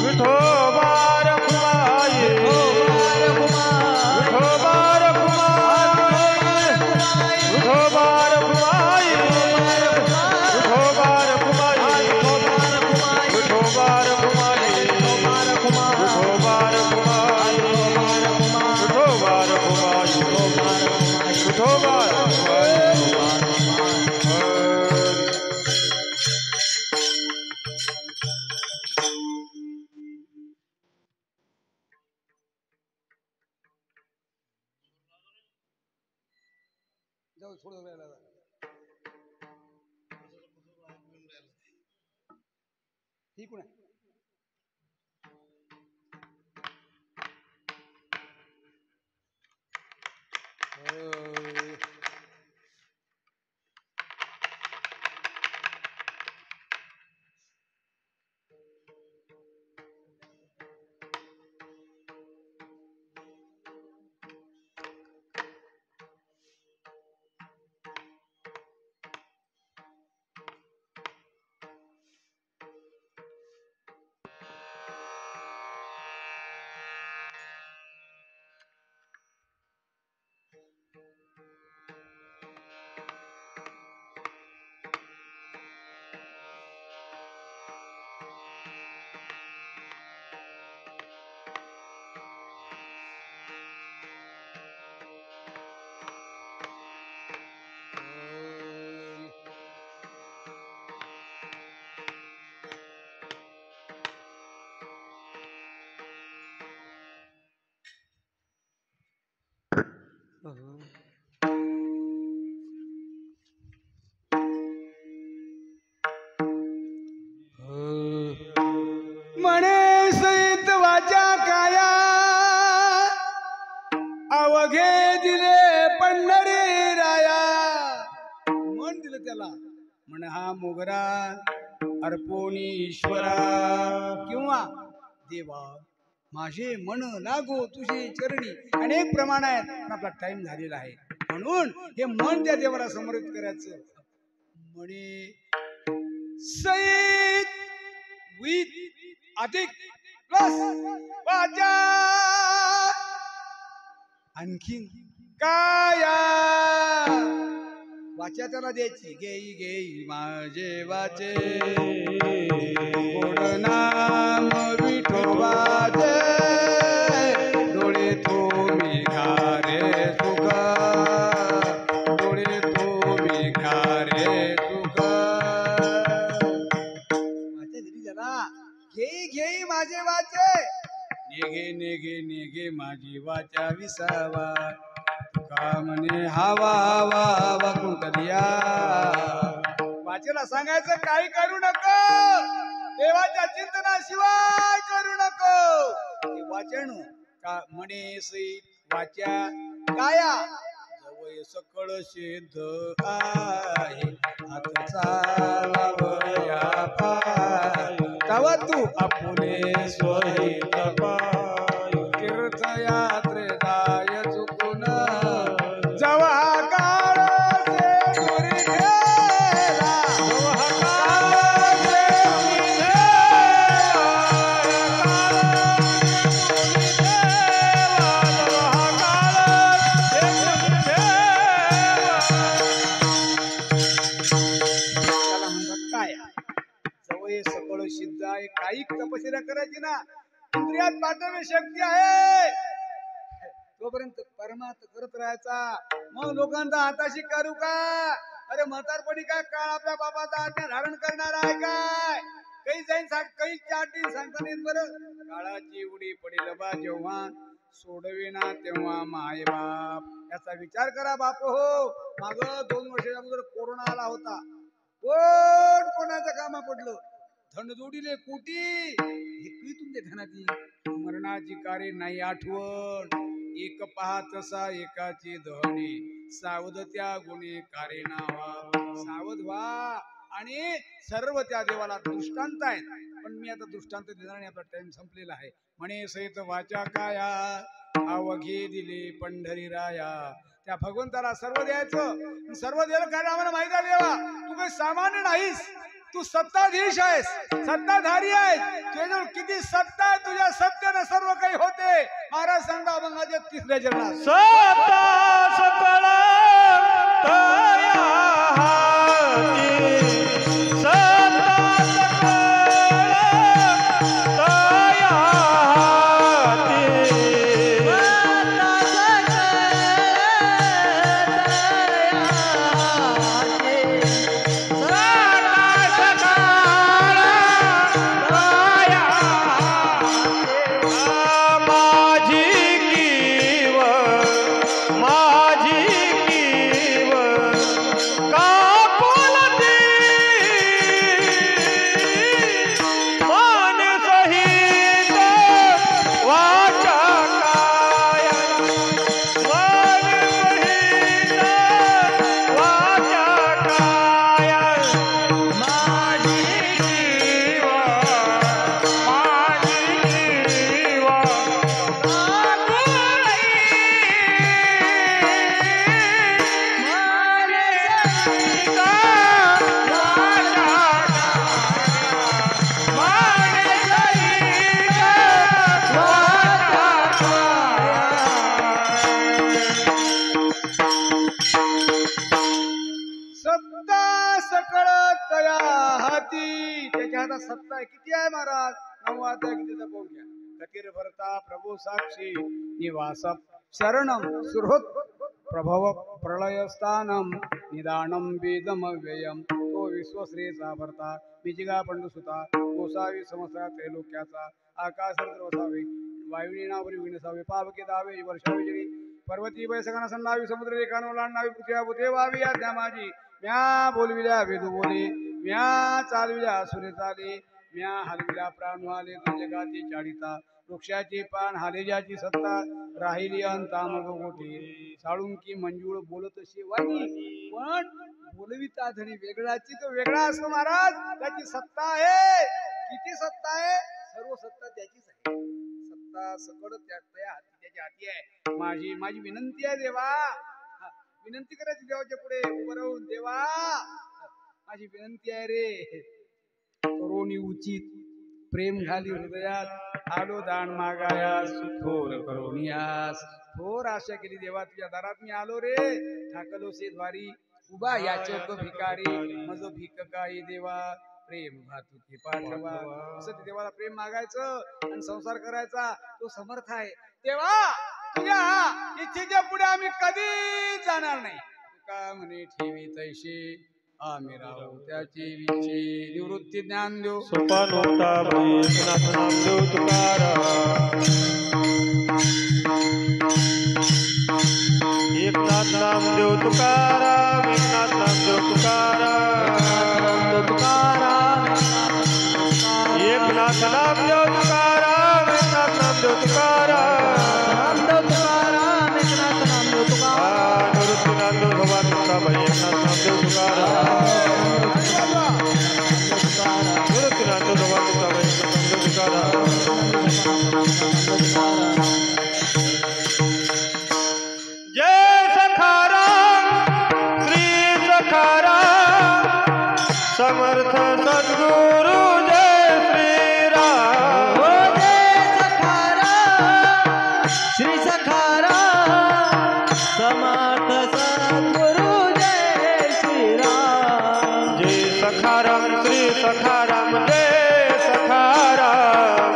S2: विठो बारकुमाई,
S1: सोडून राहिला ही कोण आहे म्हणे सहित वाचा काया अवघे दिले पंढरी राया मन दिलं त्याला म्हण हा मोगरा अर्पोणी ईश्वरा किंवा देवा माझे मन लागो तुझे चरणी अनेक प्रमाण आहेत पण आपला टाइम झालेला आहे म्हणून हे मन त्या देवाला समर्पित करायचं म्हणे सहित विथ अधिक प्लस वाचा आणखीन काया वाचा त्याला द्यायची घेई घेई माझे वाचे गोड नाम विठोबाचे डोळे तो मी घारे सुख डोळे तो मी घारे सुख वाचा दिली त्याला घेई घेई माझे वाचे नेघे नेघे नेघे माझी वाचा विसावा तुका म्हणे हवा हवा हवा कुंटलिया वाचेला सांगायचं काही करू नको देवाच्या चिंतनाशिवाय करू नको हे वाचन का म्हणे सहित वाचा काया जवळ सकळ सिद्ध आहे हात चालवया पाय तवा तू आपुले सोहित पाय तीर्थयात्रे जाय चुकून जवा काळ से दुरी ठेला जवा काळ से दुरी सकळ सिद्ध आहे काही तपश्चर्या करायची ना इंद्रियात पाठवणे शक्ती आहे तोपर्यंत परमार्थ करत राहायचा मग लोकांचा हाताशी करू का अरे म्हातारपणी काय काळ आपल्या बाबाचा आज्ञा धारण करणार आहे काय काही जाईन काही चाटी सांगता नाहीत बरं काळाची उडी पडेल बा जेव्हा सोडविना तेव्हा माय बाप याचा विचार करा बाप हो माग 2 वर्षाच्या अगोदर कोरोना आला होता कोण कोणाचं कामा पडलं धनजोडीले कोटी हे तुमच्या ध्यानात येईल मरणाची कार्य नाही आठवण एक पहा तसा एकाची दहने सावध त्या गुणे कार्य नावा सावध व्हा आणि सर्व त्या देवाला दृष्टांत आहेत पण मी आता दृष्टांत देणार नाही आपला टाइम संपलेला आहे म्हणे सहित वाचा काया अवघे दिले पंढरी राया त्या भगवंताला सर्व द्यायचं सर्व द्यायला काय आम्हाला माहिती आहे देवा तू काही सामान्य नाहीस तू सत्ताधीश आहेस सत्ताधारी आहेस तुझ्याजवळ किती सत्ता आहे तुझ्या सत्तेने सर्व काही होते महाराज सांगा अभंगाच्या 3ऱ्या चरणात
S2: सत्ता सकळ तया हाती सत्ता सकळ तया हाती माझी कीव
S1: महाराज नववा अध्याय गीतेचा पाहून घ्या. कथिर भरता प्रभू साक्षी निवास शरणम सुहृत प्रभव प्रलयस्थानम निदानम वेदम व्ययम तो विश्वश्रेचा भरता बिजिगा पंडुसुता गोसावी समस्या त्रैलोक्याचा आकाश वसावे वायुनी नावरी विनसावे पावके दावे वर्षावे जरी पर्वती वैसकाना संडावी समुद्र रेखानो लांडावी पृथ्व्या बुधे वावी आज्ञा माझी म्या बोलविल्या वेदू बोले म्या चालविल्या सुरे चाले म्या हलविल्या प्राण आले जगाती चाळीता वृक्षाची पान हालेजाची सत्ता राहिली अंता मग गोठी साळुंकी मंजूळ बोलत शिवानी पण बोलविता धनी वेगळाची तो वेगळा असतो महाराज. त्याची सत्ता आहे. किती सत्ता आहे? सर्व सत्ता त्याचीच आहे. सत्ता सकड त्याच्या हाती आहे. माझी विनंती आहे देवा, विनंती करायची देवाच्या पुढे उभं राहून, देवा माझी विनंती आहे रे, करोनी उचित प्रेम घाली हृदयात आलो दान मागायास थोर करोनियास. थोर आशा केली देवा तुझ्या दारात मी आलो रे, ठाकलो से द्वारी उभा याचक भिकारी मज भीक काही देवा प्रेम भातुकी पाठवा. असं ते देवाला प्रेम मागायचं आणि संसार करायचा. तो समर्थ आहे. तेव्हा तुझ्या इच्छेच्या पुढे आम्ही कधी जाणार नाही. का म्हणे ठेवी तैशी आम्ही राहू त्याची विचे निवृत्ती ज्ञान देऊ
S2: सोपानोता एकनाथ नामदेव तुकाराम. एकनाथ नामदेव तुकाराम. एकनाथ नामदेव तुकाराम. एकनाथ नामदेव तुकाराम. एकनाथ नामदेव तुकाराम. निवृत्ती नामदेव भगवान तुकाबाई. एकनाथ नामदेव तुकाराम. निवृत्ती नामदेव भगवान तुकाबाई. एकनाथ नामदेव तुकाराम. जय सखाराम श्री सखाराम समर्थ सद्गुरु जय श्रीराम.
S3: जय सखाराम श्री सखाराम समर्थ सद्गुरु जय श्रीराम.
S2: जय सखाराम श्री सखाराम जय सखाराम.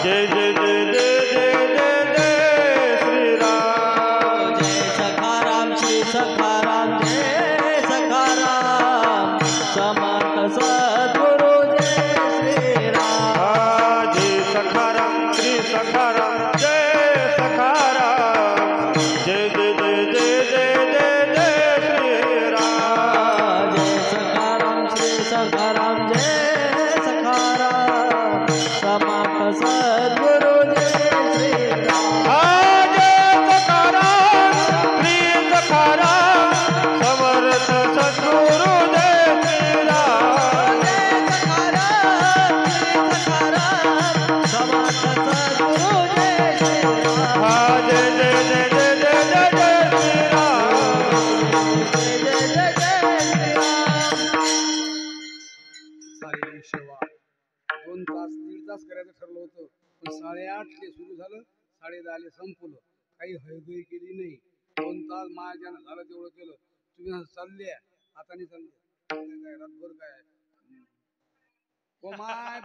S2: जय जय जय जय जय जय जय श्रीराम.
S3: जय सखाराम श्री सखाराम जय सखाराम समर्थ सद्गुरु जय श्रीराम.
S2: जय सखाराम श्री सखाराम जय सखाराम. जय जय जय जय जय जय जय श्रीराम.
S3: जय सखाराम श्री सखाराम जय सखाराम समर्थ सद्गुरु जय श्रीराम.
S2: जय सखाराम श्री सखाराम समर्थ सद्गुरु जय श्रीराम.
S3: जय सखाराम श्री सखाराम समर्थ सद्गुरु जय श्रीराम.
S2: जय जय जय जय जय जय जय श्रीराम.
S3: जय जय जय श्रीराम.
S1: सारी सेवा 2 तास 1.5 तास करायचं ठरलं होतं, पण 8:30 सुरू झालं, 10:30 संपलं. काही हयगय केली नाही. 2 तास माझ्यानं झालं तेवढं केलं. तुम्ही चालले हाताने चालले काय रातभर काय हो माय